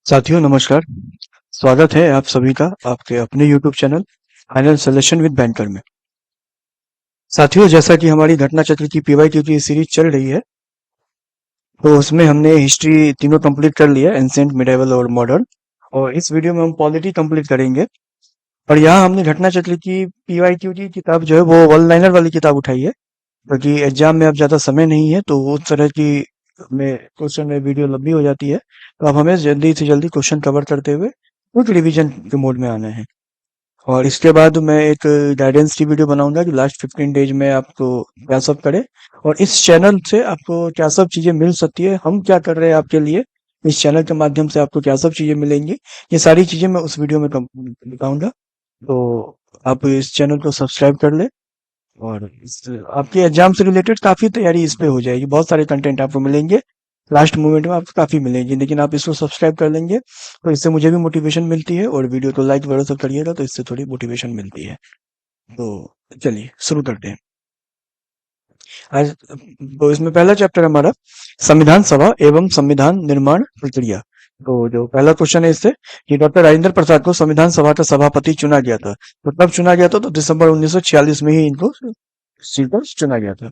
साथियों नमस्कार। स्वागत है आप सभी का आपके अपने YouTube channel final solution with banker में। साथियों जैसा कि हमारी घटना चक्र की पीवाईक्यू की सीरीज चल रही है, तो उसमें हमने हिस्ट्री तीनों कंप्लीट कर लिया, एंशिएंट, मिडिवल और मॉडर्न। और इस वीडियो में हम पॉलिटी कंप्लीट करेंगे। और यहाँ हमने घटना चक्र की पीवाईक्यू की किताब जो है वो वन लाइनर वाली किताब उठाई है, क्योंकि एग्जाम में अब ज्यादा समय नहीं है, तो उस तरह की में क्वेश्चन में वीडियो लंबी हो जाती है। तो अब हमें जल्दी से जल्दी क्वेश्चन कवर करते हुए क्विक रिवीजन के मोड में आना है। और इसके बाद मैं एक गाइडेंस की वीडियो बनाऊंगा कि लास्ट 15 डेज में आपको क्या सब करे, और इस चैनल से आपको क्या सब चीजें मिल सकती है, हम क्या कर रहे हैं आपके लिए, इस चैनल के माध्यम से आपको क्या सब चीजें मिलेंगी, ये सारी चीजें मैं उस वीडियो में बताऊंगा। तो आप इस चैनल को सब्सक्राइब कर ले। और आपके एग्जाम से रिलेटेड काफी तैयारी इस पे हो जाएगी, बहुत सारे कंटेंट आपको मिलेंगे, लास्ट मोमेंट में आपको काफी मिलेंगे, लेकिन आप इसको सब्सक्राइब कर लेंगे तो इससे मुझे भी मोटिवेशन मिलती है, और वीडियो को लाइक वगैरह सब करिएगा तो इससे थोड़ी मोटिवेशन मिलती है। तो चलिए शुरू करते हैं आज। तो इसमें पहला चैप्टर हमारा संविधान सभा एवं संविधान निर्माण प्रक्रिया। तो जो पहला क्वेश्चन है इससे कि डॉक्टर राजेंद्र प्रसाद को संविधान सभा का सभापति चुना गया था, तो कब चुना गया था, तो दिसंबर 1946 में ही इनको सीट पर चुना गया था।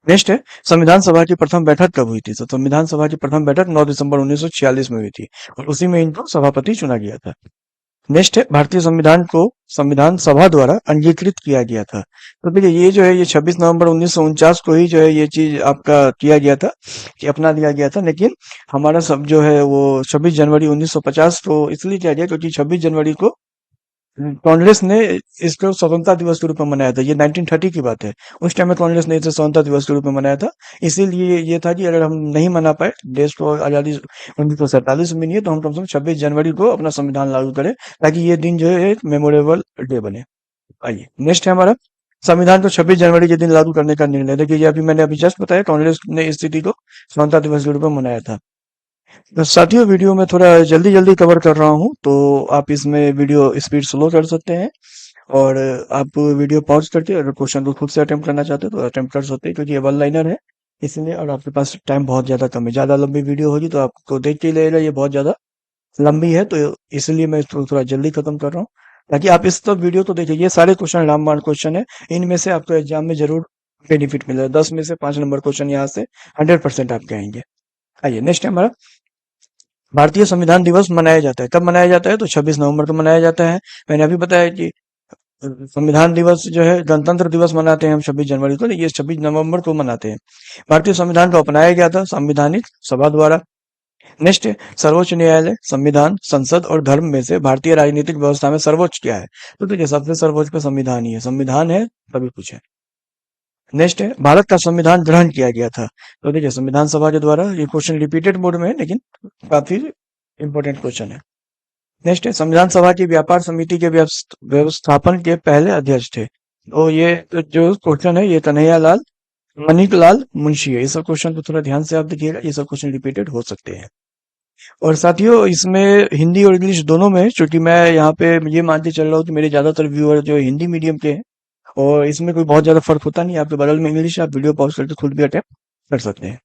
नेक्स्ट है संविधान सभा की प्रथम बैठक कब हुई थी, तो संविधान सभा की प्रथम बैठक 9 दिसंबर 1946 में हुई थी, और उसी में इनको सभापति चुना गया था। नेक्स्ट है भारतीय संविधान को संविधान सभा द्वारा अंगीकृत किया गया था। तो देखिए ये जो है ये 26 नवंबर 1949 को ही जो है ये चीज आपका किया गया था, कि अपना दिया गया था। लेकिन हमारा सब जो है वो 26 जनवरी 1950 को इसलिए किया गया क्योंकि 26 जनवरी को कांग्रेस ने इसको स्वतंत्रता दिवस के रूप में मनाया था। ये 1930 की बात है। उस टाइम में कांग्रेस ने इसे स्वतंत्रता दिवस के रूप में मनाया था। इसीलिए ये था कि अगर हम नहीं मना पाए, देश को आजादी 1947 में मिली है, तो हम कम से कम 26 जनवरी को अपना संविधान लागू करें, ताकि ये दिन जो है एक मेमोरेबल डे बने। आइए नेक्स्ट है हमारा संविधान को 26 जनवरी के दिन लागू करने का निर्णय। देखिए ये मैंने अभी जस्ट बताया, कांग्रेस ने इस स्थिति को स्वतंत्रता दिवस के रूप में मनाया था। तो साथियों वीडियो में थोड़ा जल्दी जल्दी कवर कर रहा हूँ, तो आप इसमें वीडियो स्पीड स्लो कर सकते हैं। और आप वीडियो पॉज करके अगर क्वेश्चन को खुद से अटेम्प्ट करना चाहते हैं तो अटेम्प्ट कर सकते हैं, क्योंकि ये वन लाइनर है इसलिए, और आपके पास टाइम बहुत ज्यादा कम है। ज्यादा लंबी वीडियो होगी तो आपको देख के ही लगेगा ये बहुत ज्यादा लंबी है, तो इसलिए मैं इसको थोड़ा जल्दी खत्म कर रहा हूँ, ताकि आप इस सब वीडियो तो देखिए। ये सारे क्वेश्चन रामबाण क्वेश्चन है, इनमें से आपको एग्जाम में जरूर बेनिफिट मिलेगा। 10 में से 5 नंबर क्वेश्चन यहाँ से 100% आपके आएंगे। आइए नेक्स्ट है हमारा भारतीय संविधान दिवस मनाया जाता है। कब मनाया जाता है, तो 26 नवंबर को मनाया जाता है। मैंने अभी बताया कि संविधान दिवस जो है, गणतंत्र दिवस मनाते हैं हम 26 जनवरी को, ये 26 नवंबर को मनाते हैं। भारतीय संविधान को अपनाया गया था संविधानिक सभा द्वारा। नेक्स्ट है सर्वोच्च न्यायालय, संविधान, संसद और धर्म में से भारतीय राजनीतिक व्यवस्था में सर्वोच्च क्या है, तो देखिए सबसे सर्वोच्च पे संविधान ही है, संविधान है तभी कुछ है। नेक्स्ट है भारत का संविधान ग्रहण किया गया था, तो देखिए संविधान सभा के द्वारा। ये क्वेश्चन रिपीटेड मोड में है, लेकिन काफी इंपॉर्टेंट क्वेश्चन है। नेक्स्ट है संविधान सभा की व्यापार समिति के व्यवस्थापन के पहले अध्यक्ष थे, तो ये जो क्वेश्चन है ये कन्हैया लाल मणिक लाल मुंशी है। ये सब क्वेश्चन को थोड़ा ध्यान से आप देखिएगा, ये सब क्वेश्चन रिपीटेड हो सकते हैं। और साथियों इसमें हिंदी और इंग्लिश दोनों में है, क्योंकि मैं यहाँ पे ये मान के चल रहा हूँ कि मेरे ज्यादातर व्यूअर जो हिंदी मीडियम के हैं, और इसमें कोई बहुत ज्यादा फर्क होता नहीं है। आपके बगल में इंग्लिश, आप वीडियो पॉज करके खुद भी अटेम्प्ट कर सकते हैं।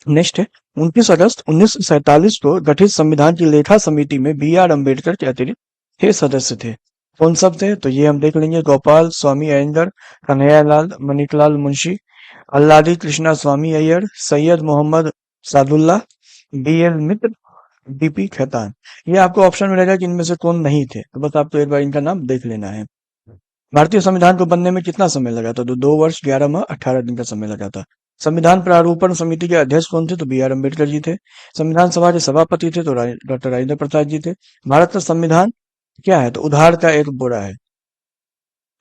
नेक्स्ट है 29 अगस्त 1947 को गठित संविधान की लेखा समिति में B.R. अम्बेडकर के अतिरिक्त 6 सदस्य थे। कौन सब थे, तो ये हम देख लेंगे। गोपाल स्वामी अयंगर, कन्हैयालाल मणिकलाल मुंशी, अल्लादी कृष्णा स्वामी अय्यर, सैयद मोहम्मद सादुल्ला, B.L. मित्र, D.P. खेतान। ये आपको ऑप्शन मिलेगा कि इनमें से कौन नहीं थे, तो बस आपको एक बार इनका नाम देख लेना है। भारतीय संविधान को बनने में कितना समय लगा था, तो 2 वर्ष 11 माह 18 दिन का समय लगा था। संविधान प्रारूपण समिति के अध्यक्ष कौन थे, तो B.R. अम्बेडकर जी थे। संविधान सभा के सभापति थे तो डॉक्टर राजेंद्र प्रसाद जी थे। भारत का संविधान क्या है, तो उधार का एक बोरा है।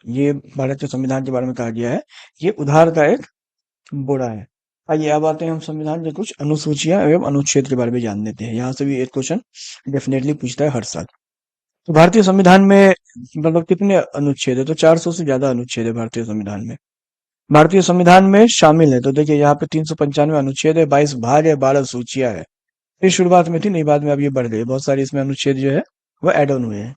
ये भारत के संविधान के बारे में कहा गया है, ये उधार का एक बोरा है। आइए अब आते हैं हम संविधान के कुछ अनुसूचियां एवं अनुच्छेद के बारे में जान लेते हैं। यहाँ से भी एक क्वेश्चन डेफिनेटली पूछता है हर साल। तो भारतीय संविधान में मतलब कितने अनुच्छेद है, तो 400 से ज्यादा अनुच्छेद है भारतीय संविधान में। भारतीय संविधान में शामिल है, तो देखिए यहाँ पे 395 अनुच्छेद है, 22 भाग है, 12 सूचियां है। ये शुरुआत में थी, नहीं बाद में अब ये बढ़ गई, बहुत सारे इसमें अनुच्छेद जो है वो एड ऑन हुए हैं।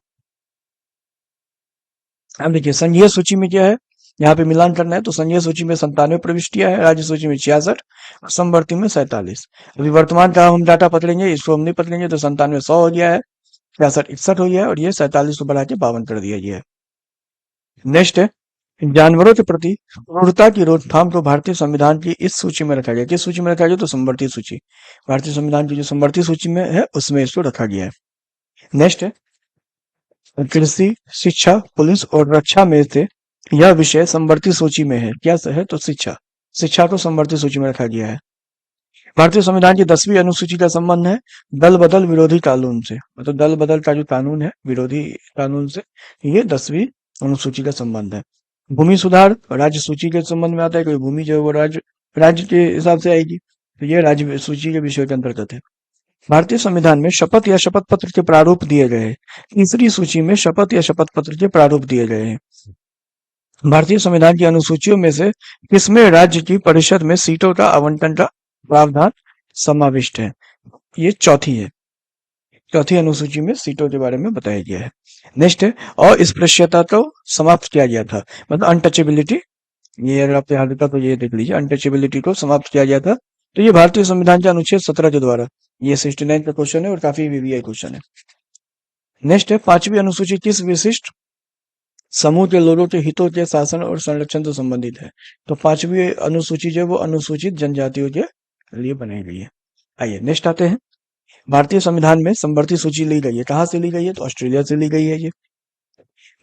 अब देखिए संघीय सूची में क्या है, यहाँ पे मिलान करना है तो संघीय सूची में 97 प्रविष्टियां है, राज्य सूची में 66 और समवर्ती में 47। अभी वर्तमान का हम डाटा पकड़ेंगे, इसको हम नहीं पकड़ेंगे तो 97 100 हो गया है, 66 61 हो गया है और ये 47 को बढ़ा के 52 कर दिया गया है। नेक्स्ट है जानवरों के प्रति क्रूरता की रोकथाम को भारतीय संविधान की इस सूची में रखा गया। किस सूची में रखा गया? तो संवर्ती सूची। भारतीय संविधान की जो संवर्ती सूची में है उसमें इसको रखा गया है। नेक्स्ट है कृषि, शिक्षा, पुलिस और रक्षा में से यह विषय संवर्ती सूची में है। क्या है? तो शिक्षा। शिक्षा को संवर्ती सूची में रखा गया है। भारतीय संविधान की 10वीं अनुसूची का संबंध है दल बदल विरोधी कानून से। मतलब दल बदल का जो कानून है विरोधी कानून से, ये 10वीं अनुसूची का संबंध है। भूमि सुधार राज्य सूची के संबंध में आता है, कोई भूमि जो है वो राज्य राज्य के हिसाब से आएगी, तो ये राज्य सूची के विषय के अंतर्गत है। भारतीय संविधान में शपथ या शपथ पत्र के प्रारूप दिए गए हैं। तीसरी सूची में शपथ या शपथ पत्र के प्रारूप दिए गए हैं। भारतीय संविधान की अनुसूचियों में से किसमें राज्य की परिषद में सीटों का आवंटन का प्रावधान समाविष्ट है? ये चौथी है। चौथी अनुसूची में सीटों के बारे में बताया गया है। नेक्स्ट है अस्पृश्यता को समाप्त किया गया था, मतलब अनटचेबिलिटी। ये अगर आपको याद था तो ये देख लीजिए, अनटचेबिलिटी को समाप्त किया गया था। तो ये भारतीय संविधान के अनुच्छेद 17 के द्वारा। ये 69 का क्वेश्चन है और काफी वीवीआई क्वेश्चन है। नेक्स्ट है 5वीं अनुसूची किस विशिष्ट समूह के लोगों के हितों के शासन और संरक्षण से संबंधित है? तो 5वीं अनुसूची जो है वो अनुसूचित जनजातियों के लिए बनाई गई है। आइए नेक्स्ट आते हैं। भारतीय संविधान में समवर्ती सूची ली गई है। कहाँ से ली गई है? तो ऑस्ट्रेलिया से ली गई है ये।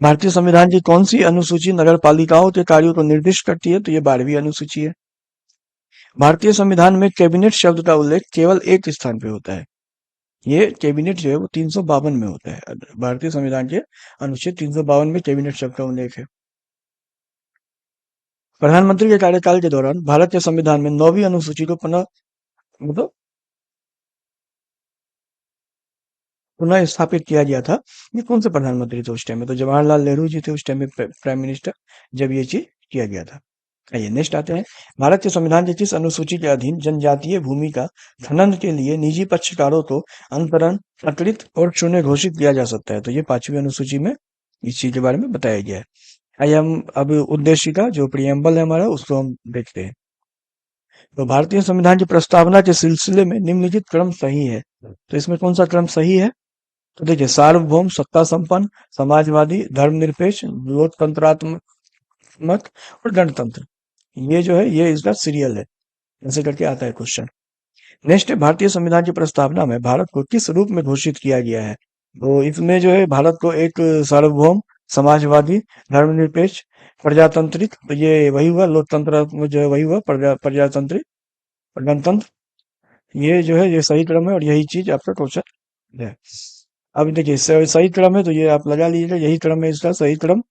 भारतीय संविधान की कौन सी अनुसूची नगर पालिकाओं के कार्यों को निर्दिष्ट करती है? तो ये 12वीं अनुसूची है। भारतीय संविधान में कैबिनेट शब्द का उल्लेख केवल एक स्थान पे होता है। ये कैबिनेट जो है वो 352 में होता है। भारतीय संविधान के अनुच्छेद 352 में कैबिनेट शब्द का उल्लेख है। प्रधानमंत्री के कार्यकाल के दौरान भारत के संविधान में 9वीं अनुसूची को मतलब पुनः स्थापित किया गया था। ये कौन से प्रधानमंत्री थे उस टाइम में? तो जवाहरलाल नेहरू जी थे उस टाइम में प्राइम मिनिस्टर, जब ये चीज किया गया था। आइए नेक्स्ट आते हैं। भारत के संविधान की किस अनुसूची के अधीन जनजातीय भूमि का खनन के लिए निजी पक्षकारों को अंतरण, प्रकटित और शून्य घोषित किया जा सकता है? तो ये 5वीं अनुसूची में इस चीज के बारे में बताया गया है। आइए हम अब उद्देश्य का जो प्रियम्बल है हमारा उसको हम देखते हैं। तो भारतीय संविधान की प्रस्तावना के सिलसिले में निम्नलिखित क्रम सही है। तो इसमें कौन सा क्रम सही है? तो देखिए सार्वभौम, सत्ता संपन्न, समाजवादी, धर्मनिरपेक्ष, लोकतंत्रात्मक और गणतंत्र। ये जो है ये इसका सीरियल है, ऐसे करके आता है क्वेश्चन। नेक्स्ट है भारतीय संविधान की प्रस्तावना में भारत को किस रूप में घोषित किया गया है? तो इसमें जो है भारत को एक सार्वभौम, समाजवादी, धर्मनिरपेक्ष, प्रजातांत्रिक, तो ये वही हुआ लोकतंत्र जो है वही हुआ प्रजातांत्रिक और गणतंत्र। ये जो है ये सही क्रम है और यही चीज आपका क्वेश्चन है। अब देखिए सही क्रम है तो ये आप लगा लीजिएगा, यही क्रम है इसका सही क्रम।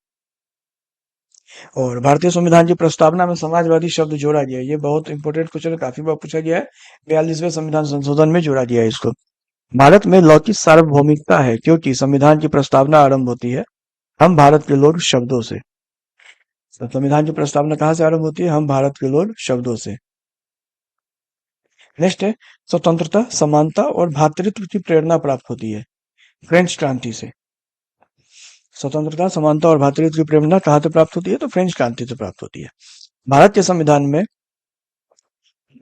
और भारतीय संविधान की प्रस्तावना में समाजवादी शब्द जोड़ा गया है। ये बहुत इंपॉर्टेंट क्वेश्चन है, काफी बार पूछा गया है। 42वें संविधान संशोधन में जोड़ा गया है इसको। भारत में लौकिक सार्वभौमिकता है क्योंकि संविधान की प्रस्तावना आरंभ होती है हम भारत के लोग शब्दों से। तो संविधान की प्रस्तावना कहाँ से आरंभ होती है? हम भारत के लोग शब्दों से। नेक्स्ट है स्वतंत्रता, समानता और भ्रातृत्व की प्रेरणा प्राप्त होती है फ्रेंच क्रांति से। स्वतंत्रता, समानता और भ्रातृत्व की प्रेरणा कहाँ से प्राप्त होती है? तो फ्रेंच क्रांति से प्राप्त होती है। भारत के संविधान में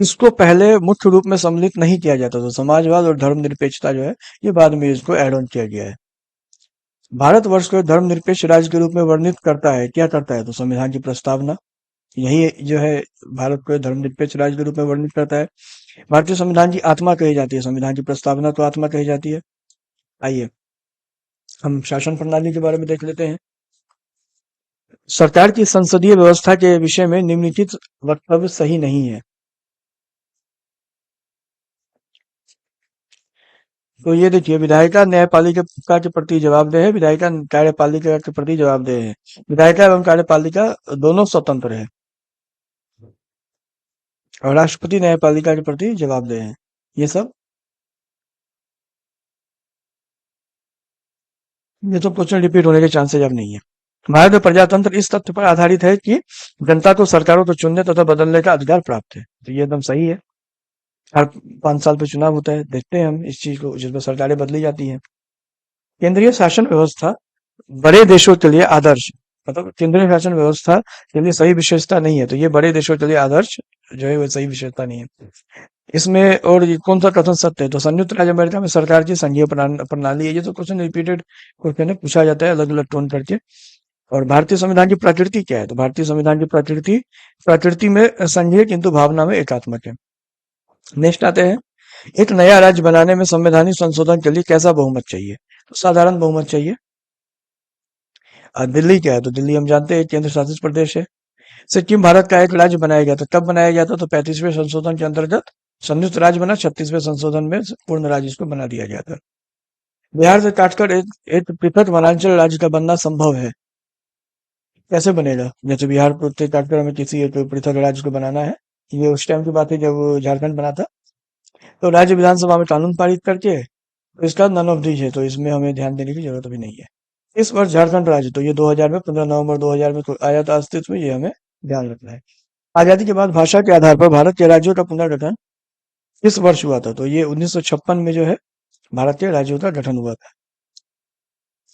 इसको पहले मुख्य रूप में सम्मिलित नहीं किया जाता था। समाजवाद और धर्मनिरपेक्षता जो है ये बाद में इसको एड ऑन किया गया है। भारतवर्ष को धर्मनिरपेक्ष राज्य के रूप में वर्णित करता है, क्या करता है? तो संविधान की प्रस्तावना यही जो है भारत को धर्मनिरपेक्ष राज्य के रूप में वर्णित करता है। भारतीय संविधान की आत्मा कही जाती है, संविधान की प्रस्तावना तो आत्मा कही जाती है। आइए हम शासन प्रणाली के बारे में देख लेते हैं। सरकार की संसदीय व्यवस्था के विषय में निम्नलिखित वक्तव्य सही नहीं है। तो ये देखिए विधायिका न्यायपालिका के प्रति जवाबदेह है, विधायिका कार्यपालिका के प्रति जवाबदेह है। विधायिका एवं कार्यपालिका दोनों स्वतंत्र है और राष्ट्रपति न्यायपालिका के प्रति जवाबदेह है। ये सब क्वेश्चन रिपीट होने के चांसेस अब नहीं है। भारत में प्रजातंत्र इस तथ्य पर आधारित है कि जनता को सरकारों को चुनने तथा बदलने का अधिकार प्राप्त है। तो ये एकदम सही है। हर 5 साल पे चुनाव होता है, देखते हैं हम इस चीज को जिसमें सरकारें बदली जाती हैं। केंद्रीय शासन व्यवस्था बड़े देशों के लिए आदर्श मतलब केंद्रीय शासन व्यवस्था के लिए सही विशेषता नहीं है, तो ये बड़े देशों के लिए आदर्श जो है वो सही विशेषता नहीं है इसमें। और ये कौन सा कथन सत्य है? तो संयुक्त राज्य अमेरिका में सरकार की संघीय प्रणाली है। ये तो क्वेश्चन रिपीटेड क्वेश्चन है, पूछा जाता है अलग अलग टोन करके। और भारतीय संविधान की प्रकृति क्या है? तो भारतीय संविधान की प्रकृति प्रकृति में संघीय किंतु भावना में एकात्मक है। नेक्स्ट आते हैं, एक नया राज्य बनाने में संवैधानिक संशोधन के लिए कैसा बहुमत चाहिए? तो साधारण बहुमत चाहिए। दिल्ली क्या है? तो दिल्ली हम जानते हैं केंद्र शासित प्रदेश है। सिक्किम भारत का एक राज्य बनाया गया था, कब बनाया गया था? तो 35वें संशोधन के अंतर्गत संयुक्त राज्य बना, 36वें संशोधन में पूर्ण राज्य इसको बना दिया गया था। बिहार से काटकर एक पृथक वनांचल राज्य का बनना संभव है, कैसे बनेगा? जैसे बिहार को से काटकर हमें किसी एक पृथक राज्य को बनाना है, ये उस टाइम की बात है जब झारखंड बना था। तो राज्य विधानसभा में कानून पारित करके, तो इसका नन ऑफ दीज है, तो इसमें हमें ध्यान देने की जरूरत भी नहीं है। इस वर्ष झारखंड राज्य, तो ये 2000 में 15 नवंबर 2000 में आया था अस्तित्व में, ये हमें ध्यान रखना है। आजादी के बाद भाषा के आधार पर भारत के राज्यों का पुनर्गठन किस वर्ष हुआ था? तो ये 1956 में जो है भारत के राज्यों का गठन हुआ था।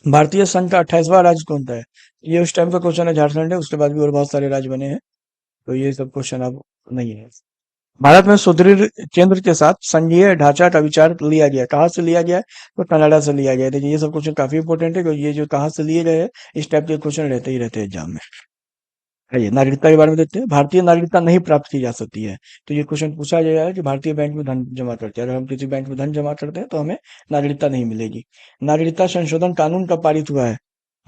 भारतीय संघ का 28वां राज्य कौन सा है? ये उस टाइम का क्वेश्चन है, झारखंड है, उसके बाद भी और बहुत सारे राज्य बने हैं, तो ये सब क्वेश्चन अब नहीं है। भारत में सुदृढ़ केंद्र के साथ संघीय ढांचा का विचार लिया गया, कहाँ से लिया गया है? तो कनाडा से लिया गया है। देखिए ये सब क्वेश्चन काफी इंपॉर्टेंट है, क्योंकि ये जो कहाँ से लिए गए हैं, इस टाइप के क्वेश्चन रहते ही रहते हैं एग्जाम में। आइए नागरिकता के बारे में देखते हैं। भारतीय नागरिकता नहीं प्राप्त की जा सकती है, तो ये क्वेश्चन पूछा गया है कि भारतीय बैंक में धन जमा करते हैं, अगर हम किसी बैंक में धन जमा करते हैं तो हमें नागरिकता नहीं मिलेगी। नागरिकता संशोधन कानून कब पारित हुआ है?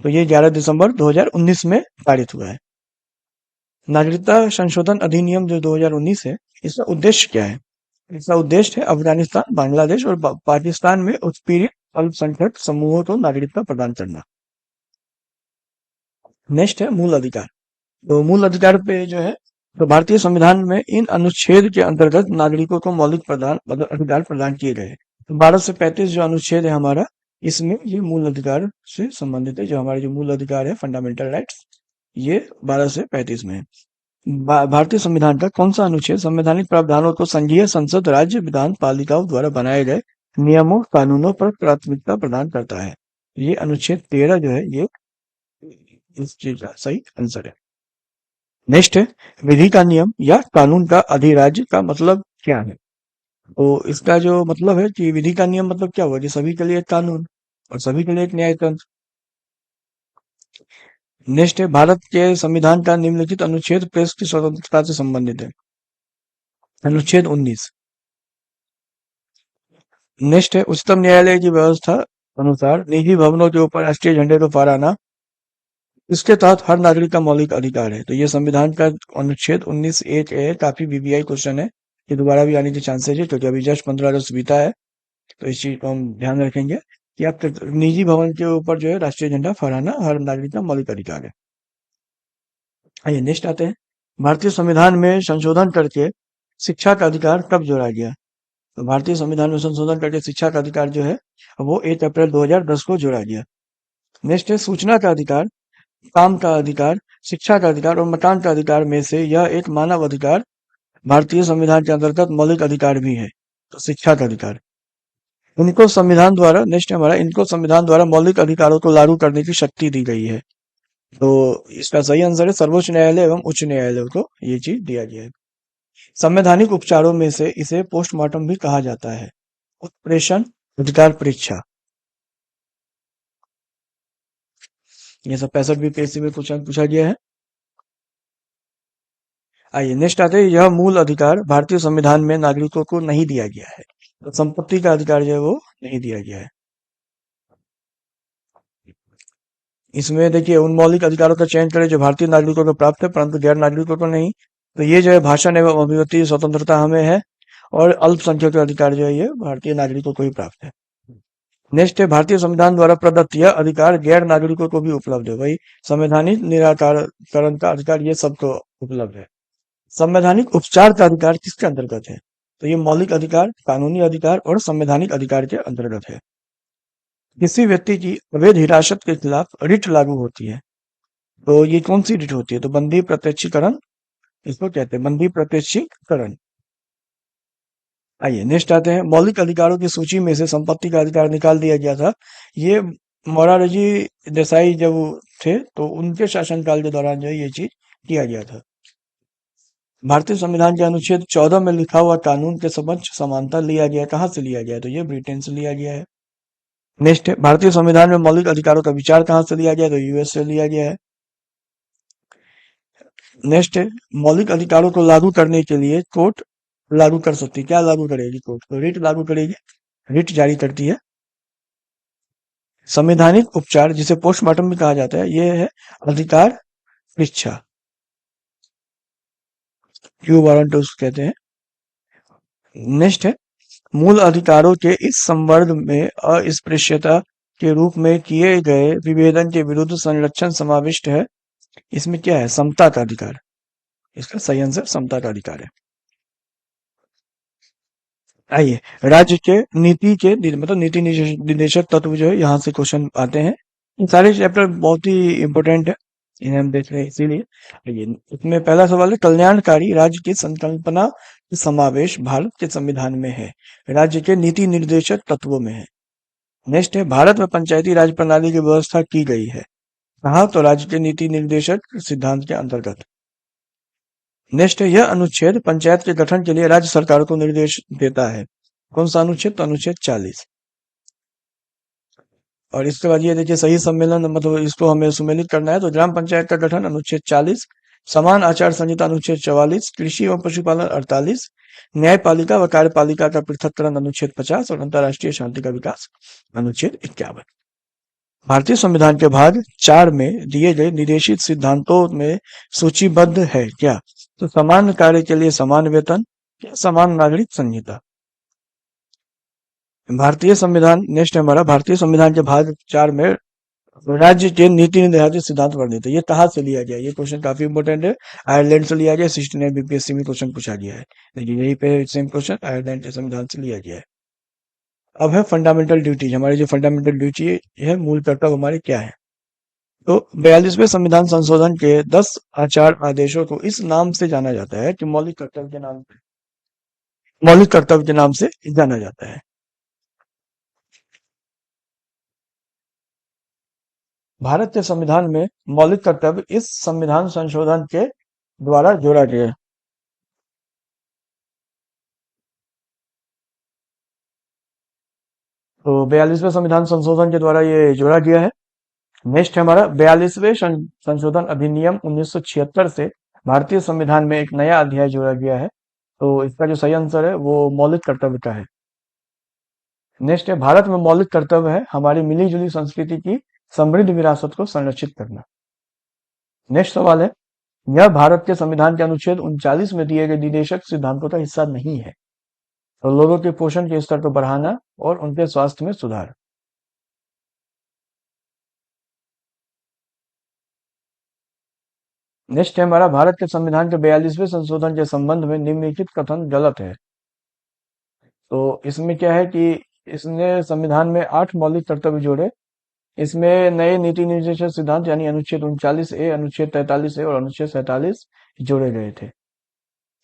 तो ये 11 दिसंबर 2019 में पारित हुआ है। नागरिकता संशोधन अधिनियम जो 2019 है, इसका उद्देश्य क्या है? इसका उद्देश्य है अफगानिस्तान, बांग्लादेश और पाकिस्तान में उत्पीड़ित अल्पसंख्यक समूहों को नागरिकता प्रदान करना। नेक्स्ट है मूल अधिकार। तो मूल अधिकार पे जो है, तो भारतीय संविधान में इन अनुच्छेद के अंतर्गत नागरिकों को मौलिक प्रदान मतलब अधिकार प्रदान किए गए हैं। तो 12 से 35 जो अनुच्छेद है हमारा, इसमें ये मूल अधिकार से संबंधित है। जो हमारे जो मूल अधिकार है, फंडामेंटल राइट्स, ये 12 से 35 में है। भारतीय संविधान का कौन सा अनुच्छेद संवैधानिक प्रावधानों को संघीय संसद, राज्य विधान पालिकाओं द्वारा बनाए गए नियमों कानूनों पर प्राथमिकता प्रदान करता है? ये अनुच्छेद 13 जो है, ये इस चीज का सही आंसर है। नेक्स्ट है, विधि का नियम या कानून का अधिराज्य का मतलब क्या है? तो इसका जो मतलब है कि विधि का नियम मतलब क्या हुआ, कि सभी के लिए एक कानून और सभी के लिए एक न्याय तंत्र। नेक्स्ट है, भारत के संविधान का निम्नलिखित अनुच्छेद प्रेस की स्वतंत्रता से संबंधित है? अनुच्छेद 19। नेक्स्ट है, उच्चतम न्यायालय की व्यवस्था अनुसार निजी भवनों के ऊपर राष्ट्रीय झंडे को फहराना इसके तहत हर नागरिक का मौलिक अधिकार है। तो ये संविधान का अनुच्छेद 19(1) है। काफी वीवीआई क्वेश्चन है, ये दोबारा भी आने के चांसेस है, क्योंकि अभी जस्ट 15 अगस्त बीता है, तो इस चीज को हम ध्यान रखेंगे कि आप निजी भवन के ऊपर जो है राष्ट्रीय झंडा फहराना हर नागरिक का मौलिक अधिकार है। आइए नेक्स्ट आते हैं, भारतीय संविधान में संशोधन करके शिक्षा का अधिकार कब जोड़ा गया? तो भारतीय संविधान में संशोधन करके शिक्षा का अधिकार जो है वो 1 अप्रैल 2010 को जोड़ा गया। नेक्स्ट है, सूचना का अधिकार, काम का अधिकार, शिक्षा का अधिकार और मकान का अधिकार में से यह एक मानव अधिकार भारतीय संविधान के अंतर्गत मौलिक अधिकार भी है। तो शिक्षा का अधिकार, इनको संविधान द्वारा, नेक्स्ट हमारा, इनको संविधान द्वारा मौलिक अधिकारों को लागू करने की शक्ति दी गई है। तो इसका सही आंसर है सर्वोच्च न्यायालय एवं उच्च न्यायालय को ये चीज दिया गया है। संवैधानिक उपचारों में से इसे पोस्टमार्टम भी कहा जाता है। उत्प्रेषण, अधिकार परीक्षा, ये सब 65वीं पेज में पूछा गया है। आइए नेक्स्ट आते हैं, यह मूल अधिकार भारतीय संविधान में नागरिकों को नहीं दिया गया है। तो संपत्ति का अधिकार जो है वो नहीं दिया गया है। इसमें देखिए, उन मौलिक अधिकारों का चयन करें जो भारतीय नागरिकों को प्राप्त है परंतु गैर नागरिकों को नहीं। तो ये जो है भाषण एवं अभिव्यक्ति स्वतंत्रता हमें है, और अल्पसंख्यक का अधिकार जो है ये भारतीय नागरिकों को ही प्राप्त है। नेक्स्ट है, भारतीय संविधान द्वारा प्रदत्त यह अधिकार गैर नागरिकों को भी उपलब्ध है। वही संवैधानिक निराकरण का अधिकार ये सबको उपलब्ध है। संवैधानिक उपचार का अधिकार किसके अंतर्गत है? तो ये मौलिक अधिकार, कानूनी अधिकार और संवैधानिक अधिकार के अंतर्गत है। किसी व्यक्ति की अवैध हिरासत के खिलाफ रिट लागू होती है, तो ये कौन सी रिट होती है? तो बंदी प्रत्यक्षीकरण, इसको कहते हैं बंदी प्रत्यक्षीकरण। आइए नेक्स्ट आते हैं, मौलिक अधिकारों की सूची में से संपत्ति का अधिकार निकाल दिया गया था। ये मोरारजी देसाई जब थे तो उनके शासनकाल के दौरान जो है ये चीज किया गया था। भारतीय संविधान के अनुच्छेद 14 में लिखा हुआ कानून के समक्ष समानता लिया गया, कहाँ से लिया गया है? तो ये ब्रिटेन से लिया गया है। नेक्स्ट है, भारतीय संविधान में मौलिक अधिकारों का विचार कहाँ से लिया गया है? तो यूएस से लिया गया है। नेक्स्ट है, मौलिक अधिकारों को लागू करने के लिए कोर्ट लागू कर सकती है। क्या लागू करेगी कोर्ट? तो रिट लागू करेगी, रिट जारी करती है। संवैधानिक उपचार, जिसे पोस्टमार्टम भी कहा जाता है, ये है अधिकार परीक्षा, क्यू वारंट उसको कहते हैं। नेक्स्ट है, मूल अधिकारों के इस संवर्ग में अस्पृश्यता के रूप में किए गए विभेदन के विरुद्ध संरक्षण समाविष्ट है। इसमें क्या है? समता का अधिकार। इसका सही आंसर समता का अधिकार है। आइए, राज्य के नीति के मतलब नीति निदेशक तत्व जो है, यहाँ से क्वेश्चन आते हैं। ये सारे चैप्टर बहुत ही इंपॉर्टेंट है, इन्हें हम देख रहे हैं इसीलिए। आइए, इसमें पहला सवाल है, कल्याणकारी राज्य की संकल्पना का समावेश भारत के संविधान में है, राज्य के नीति निर्देशक तत्वों में है। नेक्स्ट है, भारत में पंचायती राज प्रणाली की व्यवस्था की गई है, कहा? तो राज्य के नीति निर्देशक सिद्धांत के अंतर्गत। नेक्स्ट है, यह अनुच्छेद पंचायत के गठन के लिए राज्य सरकार को निर्देश देता है, कौन सा अनुच्छेद? तो अनुच्छेद 40। और इसके बाद ये देखिए, सही सम्मेलन, मतलब इसको हमें सुमेलित करना है, तो ग्राम पंचायत का गठन अनुच्छेद 40, समान आचार संहिता अनुच्छेद 44, कृषि एवं पशुपालन 48, न्यायपालिका व कार्यपालिका का पृथककरण अनुच्छेद 50 और अंतर्राष्ट्रीय शांति का विकास अनुच्छेद 51। भारतीय संविधान के भाग 4 में दिए गए निर्देशित सिद्धांतों में सूचीबद्ध है क्या? तो समान कार्य के लिए समान वेतन या समान नागरिक संहिता। भारतीय संविधान, नेक्स्ट है हमारा, भारतीय संविधान के भाग 4 में राज्य के नीति निर्धारित सिद्धांत वर्णित है, ये कहाँ से लिया गया? ये क्वेश्चन काफी इंपोर्टेंट है, आयरलैंड से लिया गया, 69 बीपीएससी में क्वेश्चन पूछा गया है। देखिए यही पे सेम क्वेश्चन आयरलैंड के संविधान से लिया गया है। अब है फंडामेंटल ड्यूटी, हमारी जो फंडामेंटल ड्यूटी है, मूल कर्तव्य हमारे क्या है? तो 42वें संविधान संशोधन के 10 आचार आदेशों को इस नाम से जाना जाता है कि मौलिक कर्तव्य के नाम से जाना जाता है। भारत के संविधान में मौलिक कर्तव्य इस संविधान संशोधन के द्वारा जोड़ा गया है। तो 42वें संविधान संशोधन के द्वारा ये जोड़ा गया है। नेक्स्ट है हमारा 42वें संशोधन अधिनियम 1976 से भारतीय संविधान में एक नया अध्याय जोड़ा गया है, तो इसका जो सही आंसर है वो मौलिक कर्तव्य का है। नेक्स्ट है, भारत में मौलिक कर्तव्य है हमारी मिली जुली संस्कृति की समृद्ध विरासत को संरक्षित करना। नेक्स्ट सवाल है, यह भारत के संविधान के अनुच्छेद 39 में दिए गए निदेशक सिद्धांतों का हिस्सा नहीं है, तो लोगों के पोषण के स्तर को बढ़ाना और उनके स्वास्थ्य में सुधार। नेक्स्ट है हमारा, भारत के संविधान के 42वें संशोधन के संबंध में निम्नलिखित कथन गलत है। तो इसमें क्या है कि इसने संविधान में 8 मौलिक कर्तव्य जोड़े, इसमें नए नीति निर्देशक सिद्धांत यानी अनुच्छेद 39A, अनुच्छेद 43A और अनुच्छेद 47 जोड़े गए थे।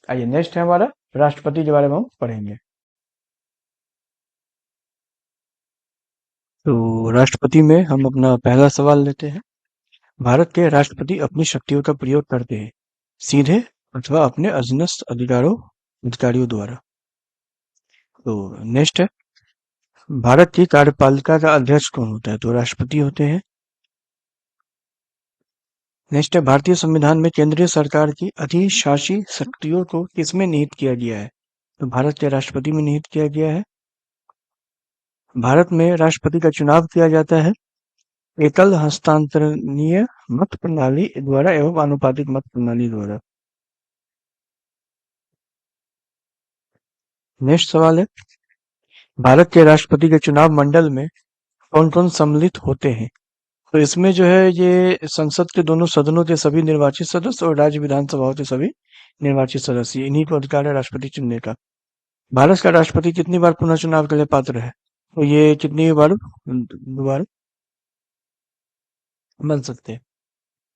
आइए नेक्स्ट है हमारा, राष्ट्रपति के बारे में हम पढ़ेंगे। तो राष्ट्रपति में हम अपना पहला सवाल लेते हैं। भारत के राष्ट्रपति अपनी शक्तियों का प्रयोग करते हैं सीधे अथवा अपने अधीनस्थ अधिकारियों द्वारा। तो नेक्स्ट है, भारत की कार्यपालिका का अध्यक्ष कौन होता है? तो राष्ट्रपति होते हैं। नेक्स्ट है, भारतीय संविधान में केंद्रीय सरकार की अधिशासी शक्तियों को किसमें निहित किया गया है? तो भारत के राष्ट्रपति में निहित किया गया है। भारत में राष्ट्रपति का चुनाव किया जाता है एकल हस्तांतरणीय मत प्रणाली द्वारा एवं आनुपातिक मत प्रणाली द्वारा। नेक्स्ट सवाल है, भारत के राष्ट्रपति के चुनाव मंडल में कौन कौन सम्मिलित होते हैं? तो इसमें जो है ये संसद के दोनों सदनों के सभी निर्वाचित सदस्य और राज्य विधानसभाओं के सभी निर्वाचित सदस्य, इन्हीं को अधिकार है राष्ट्रपति चुनने का। भारत का राष्ट्रपति कितनी बार पुनः चुनाव के लिए पात्र है? तो ये कितनी बार? दोबारा बन सकते हैं।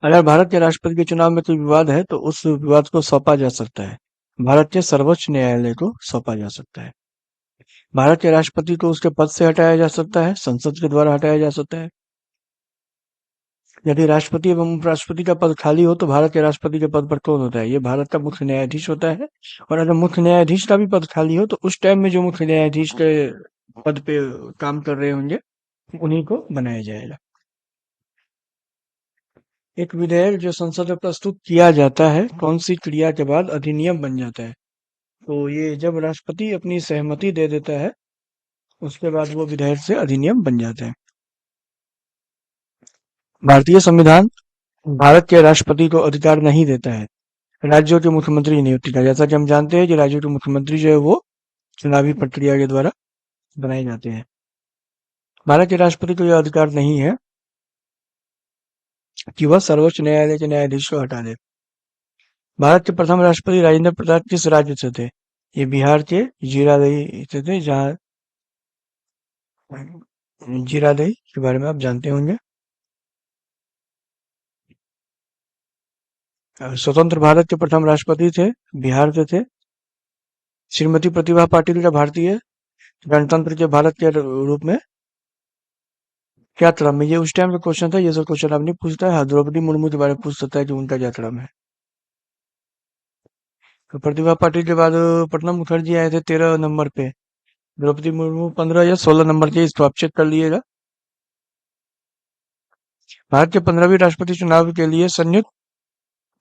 अगर भारत के राष्ट्रपति के चुनाव में कोई विवाद है तो उस विवाद को सौंपा जा सकता है, भारत के सर्वोच्च न्यायालय को सौंपा जा सकता है। भारत के राष्ट्रपति को उसके पद से हटाया जा सकता है, संसद के द्वारा हटाया जा सकता है, यदि राष्ट्रपति एवं उपराष्ट्रपति का पद खाली हो तो भारत के राष्ट्रपति के पद पर कौन होता है? ये भारत का मुख्य न्यायाधीश होता है। और अगर मुख्य न्यायाधीश का भी पद खाली हो तो उस टाइम में जो मुख्य न्यायाधीश के पद पे काम कर रहे होंगे उन्हीं को बनाया जाएगा। एक विधेयक जो संसद में प्रस्तुत किया जाता है कौन सी क्रिया के बाद अधिनियम बन जाता है? तो ये जब राष्ट्रपति अपनी सहमति दे देता है उसके बाद वो विधेयक से अधिनियम बन जाता है। भारतीय संविधान भारत के राष्ट्रपति को अधिकार नहीं देता है राज्यों के मुख्यमंत्री नियुक्ति का। जैसा कि हम जानते हैं कि राज्यों के मुख्यमंत्री जो है वो चुनावी प्रक्रिया के द्वारा बनाए जाते हैं। भारत के राष्ट्रपति को यह अधिकार नहीं है कि वह सर्वोच्च न्यायालय के न्यायाधीश को हटा दे। भारत के प्रथम राष्ट्रपति राजेंद्र प्रसाद किस राज्य से थे? ये बिहार के जीरादेई से थे, जहाँ जीरादेई के बारे में आप जानते होंगे। स्वतंत्र भारत के प्रथम राष्ट्रपति थे, बिहार से थे। श्रीमती प्रतिभा पाटिल का भारतीय गणतंत्र के भारत के रूप में क्या क्रम है? ये उस टाइम का क्वेश्चन था, ये सब क्वेश्चन अब नहीं पूछता है। हाँ, द्रौपदी मुर्मू के बारे में पूछ सकता है कि उनका क्या क्रम है। तो प्रतिभा पाटिल के बाद प्रणब मुखर्जी आए थे 13 नंबर पे। द्रौपदी मुर्मू 15 या 16 नंबर के, इसको आप चेक कर लीजिएगा। भारत के 15वीं राष्ट्रपति चुनाव के लिए संयुक्त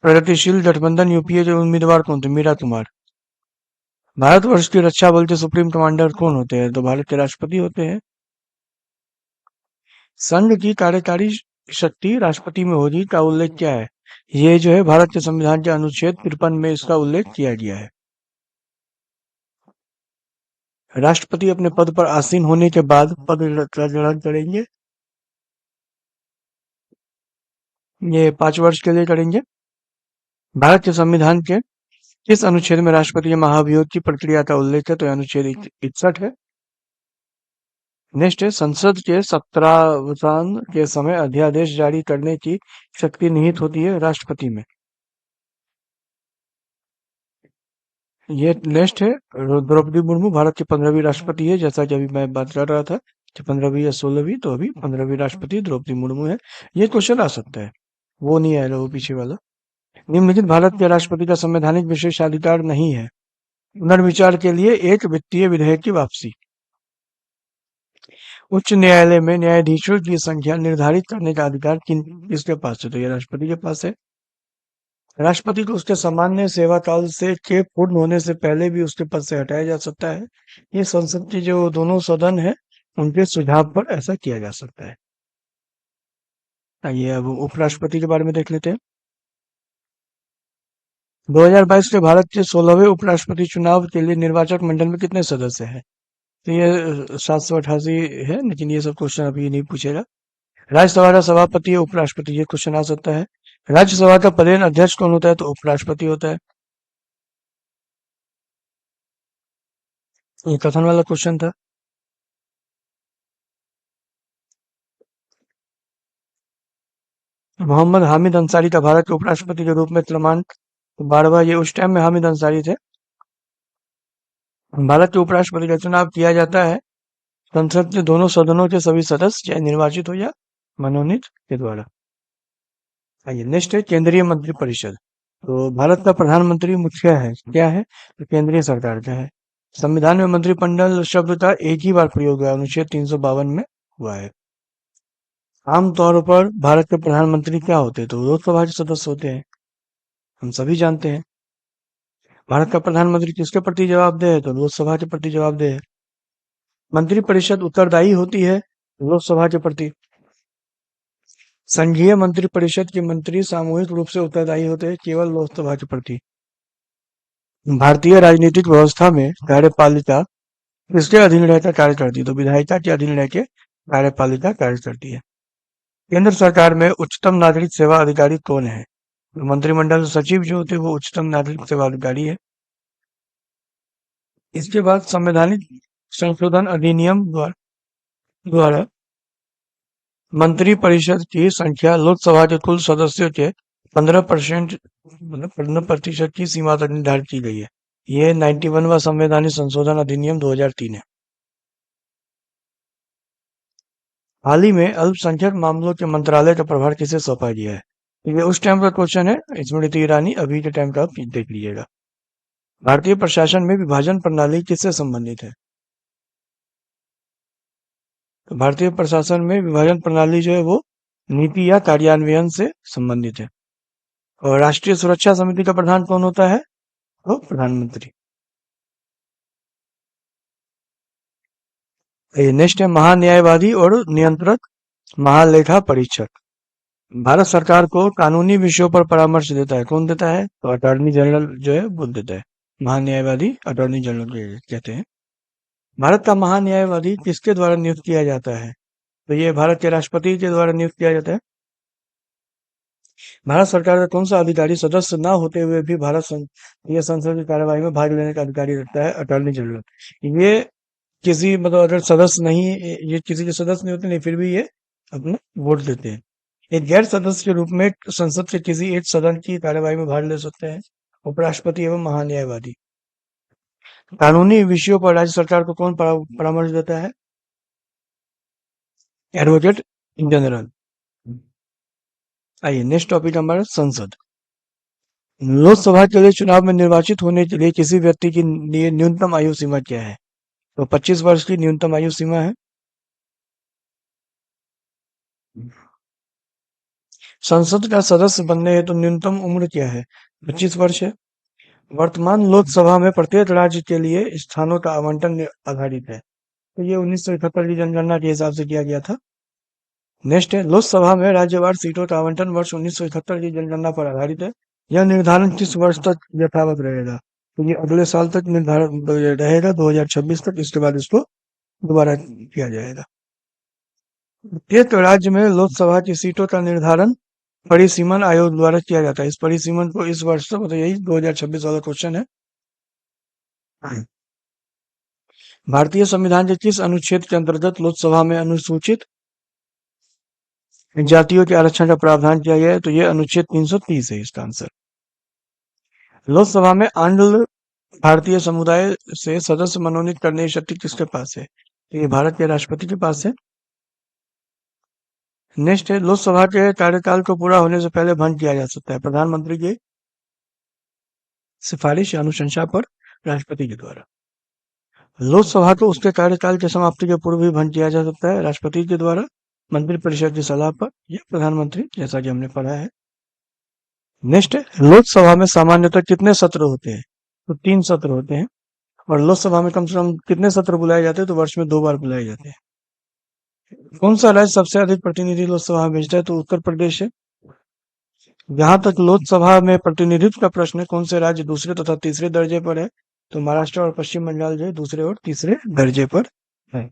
प्रगतिशील गठबंधन यूपीए के उम्मीदवार कौन थे? मीरा कुमार। भारतवर्ष की रक्षा बल के सुप्रीम कमांडर कौन होते हैं? तो भारत के राष्ट्रपति होते हैं। संघ की कार्यकारी शक्ति राष्ट्रपति में होगी का उल्लेख क्या है? ये जो है भारत के संविधान के अनुच्छेद 53 में इसका उल्लेख किया गया है। राष्ट्रपति अपने पद पर आसीन होने के बाद पद ग्रहण करेंगे। ये 5 वर्ष के लिए करेंगे। भारत के संविधान के किस अनुच्छेद में राष्ट्रपति के महाभियोग की प्रक्रिया का उल्लेख है? तो अनुच्छेद 61 है। नेक्स्ट है, संसद के सत्रावसान के समय अध्यादेश जारी करने की शक्ति निहित होती है राष्ट्रपति में। ये नेक्स्ट है, द्रौपदी मुर्मू भारत की 15वीं राष्ट्रपति है, जैसा कि अभी मैं बात कर रहा था कि 15वीं या 16वीं, तो अभी 15वीं राष्ट्रपति द्रौपदी मुर्मू है। ये क्वेश्चन आ सकता है, वो नहीं आएगा, वो पीछे वाला। निम्नलिखित भारत के राष्ट्रपति का संवैधानिक विशेषाधिकार नहीं है। पुनर्विचार के लिए एक वित्तीय विधेयक की वापसी। उच्च न्यायालय में न्यायाधीशों की संख्या निर्धारित करने का अधिकार किसके पास है? तो ये राष्ट्रपति के पास है। राष्ट्रपति को उसके सामान्य सेवा काल से के पूर्ण होने से पहले भी उसके पद से हटाया जा सकता है। ये संसद के जो दोनों सदन है उनके सुझाव पर ऐसा किया जा सकता है। आइए अब उपराष्ट्रपति के बारे में देख लेते हैं। 2022 के भारत के 16वें उपराष्ट्रपति चुनाव के लिए निर्वाचक मंडल में कितने सदस्य हैं? तो ये 788 है, लेकिन ये सब क्वेश्चन अभी नहीं पूछेगा। राज्यसभा का सभापति है उपराष्ट्रपति, ये क्वेश्चन आ सकता है। राज्यसभा का पदेन अध्यक्ष कौन होता है? तो उपराष्ट्रपति होता है। ये कथन वाला क्वेश्चन था। मोहम्मद हामिद अंसारी का भारत के उपराष्ट्रपति के रूप में क्रमांक 12वां, ये उस टाइम में हामिद अंसारी थे। भारत के उपराष्ट्रपति का चुनाव किया जाता है संसद के दोनों सदनों के सभी सदस्य चाहे निर्वाचित हो या मनोनीत के द्वारा। आइए नेक्स्ट है, केंद्रीय मंत्रिपरिषद। तो भारत का प्रधानमंत्री मुख्य है, क्या है? तो केंद्रीय सरकार का है। संविधान में मंत्रिमंडल शब्द का एक ही बार प्रयोग हुआ है, अनुच्छेद 352 में हुआ है। आमतौर पर भारत के प्रधानमंत्री क्या होते हैं? तो लोकसभा के सदस्य होते हैं, हम सभी जानते हैं। भारत का प्रधानमंत्री किसके प्रति जवाबदेह है? तो लोकसभा के प्रति जवाबदेह है। मंत्रिपरिषद उत्तरदायी होती है लोकसभा के प्रति। संघीय मंत्रिपरिषद के मंत्री सामूहिक रूप से उत्तरदायी होते हैं केवल लोकसभा के प्रति। भारतीय राजनीतिक व्यवस्था में कार्यपालिका किसके अधीन रहकर कार्य करती है? तो विधायिका के अधीन रहकर कार्यपालिका कार्य करती है। केंद्र सरकार में उच्चतम नागरिक सेवा अधिकारी कौन है? तो मंत्रिमंडल सचिव जो होते हैं वो उच्चतम नागरिक सेवा अधिकारी है। इसके बाद संवैधानिक संशोधन अधिनियम द्वारा मंत्रिपरिषद की संख्या लोकसभा के कुल सदस्यों के 15% मतलब 15% की सीमा तक निर्धारित की गई है। ये 91वां संवैधानिक संशोधन अधिनियम 2003 है। हाल ही में अल्पसंख्यक मामलों के मंत्रालय का प्रभार किसे सौंपा गया है? ये उस टाइम का क्वेश्चन है, स्मृति ईरानी। अभी के टाइम का आप देख लीजिएगा। भारतीय प्रशासन में विभाजन प्रणाली किससे संबंधित है? तो भारतीय प्रशासन में विभाजन प्रणाली जो है वो नीति या कार्यान्वयन से संबंधित है। और राष्ट्रीय सुरक्षा समिति का प्रधान कौन होता है? तो प्रधानमंत्री। ये नेक्स्ट है महान्यायवादी और नियंत्रक महालेखा परीक्षक। भारत सरकार को कानूनी विषयों पर परामर्श देता है, कौन देता है? तो अटॉर्नी जनरल जो है वो देता है। महान्यायवादी अटॉर्नी जनरल कहते हैं। भारत का महान्यायवादी किसके द्वारा नियुक्त किया जाता है? तो ये भारत के राष्ट्रपति के द्वारा नियुक्त किया जाता है। भारत सरकार का कौन सा अधिकारी सदस्य ना होते हुए भी ये संसद की कार्यवाही में भाग लेने का अधिकारी रखता है? Attorney general. ये किसी मतलब अगर सदस्य नहीं, ये किसी के सदस्य नहीं होते, नहीं फिर भी ये अपना वोट देते हैं। एक गैर सदस्य के रूप में संसद के किसी एक सदन की कार्यवाही में भाग ले सकते हैं उपराष्ट्रपति एवं महान्यायवादी। कानूनी विषयों पर राज्य सरकार को कौन परामर्श देता है? Advocate general. आइए नेक्स्ट टॉपिक हमारा संसद। लोकसभा के लिए चुनाव में निर्वाचित होने के लिए किसी व्यक्ति की लिए न्यूनतम आयु सीमा क्या है? तो 25 वर्ष की न्यूनतम आयु सीमा है। संसद का सदस्य बनने हेतु तो न्यूनतम उम्र क्या है? 25 वर्ष है। वर्तमान लोकसभा में प्रत्येक राज्य के लिए स्थानों का आवंटन आधारित है। तो ये 1971 की जनगणना के हिसाब से किया गया था। नेक्स्ट है लोकसभा में राज्यवार सीटों का आवंटन वर्ष 1971 की जनगणना पर आधारित है। यह निर्धारण किस वर्ष तक यथावत रहेगा? तो ये अगले साल तक निर्धारण रहेगा, 2026 तक। इसके बाद इसको दोबारा किया जाएगा। प्रत्येक राज्य में लोकसभा की सीटों का निर्धारण परिसीमन आयोग द्वारा किया जाता है। इस परिसीमन को इस वर्ष तक, मतलब यही 2026 वाला क्वेश्चन है। भारतीय संविधान के किस अनुच्छेद के अंतर्गत लोकसभा में अनुसूचित जातियों के आरक्षण का प्रावधान किया गया है? तो ये अनुच्छेद 330 है इसका आंसर। लोकसभा में आंग्ल भारतीय समुदाय से सदस्य मनोनीत करने की शक्ति किसके पास है? तो ये भारत के राष्ट्रपति के पास है। नेक्स्ट है लोकसभा के कार्यकाल को पूरा होने से पहले भंग किया जा सकता है प्रधानमंत्री की सिफारिश या अनुशंसा पर, राष्ट्रपति के द्वारा। लोकसभा को उसके कार्यकाल की समाप्ति के पूर्व भी भंग किया जा सकता है राष्ट्रपति के द्वारा, मंत्रिपरिषद की सलाह पर, या प्रधानमंत्री, जैसा कि हमने पढ़ा है। नेक्स्ट है लोकसभा में सामान्यतः कितने सत्र होते हैं? तो 3 सत्र होते हैं। और लोकसभा में कम से कम कितने सत्र बुलाए जाते हैं? तो वर्ष में 2 बार बुलाए जाते हैं। कौन सा राज्य सबसे अधिक प्रतिनिधि लोकसभा में भेजता है? तो उत्तर प्रदेश है। जहां तक लोकसभा में प्रतिनिधित्व का प्रश्न है, कौन से राज्य दूसरे तथा तीसरे दर्जे पर है? तो महाराष्ट्र और पश्चिम बंगाल जो है दूसरे और तीसरे दर्जे पर है।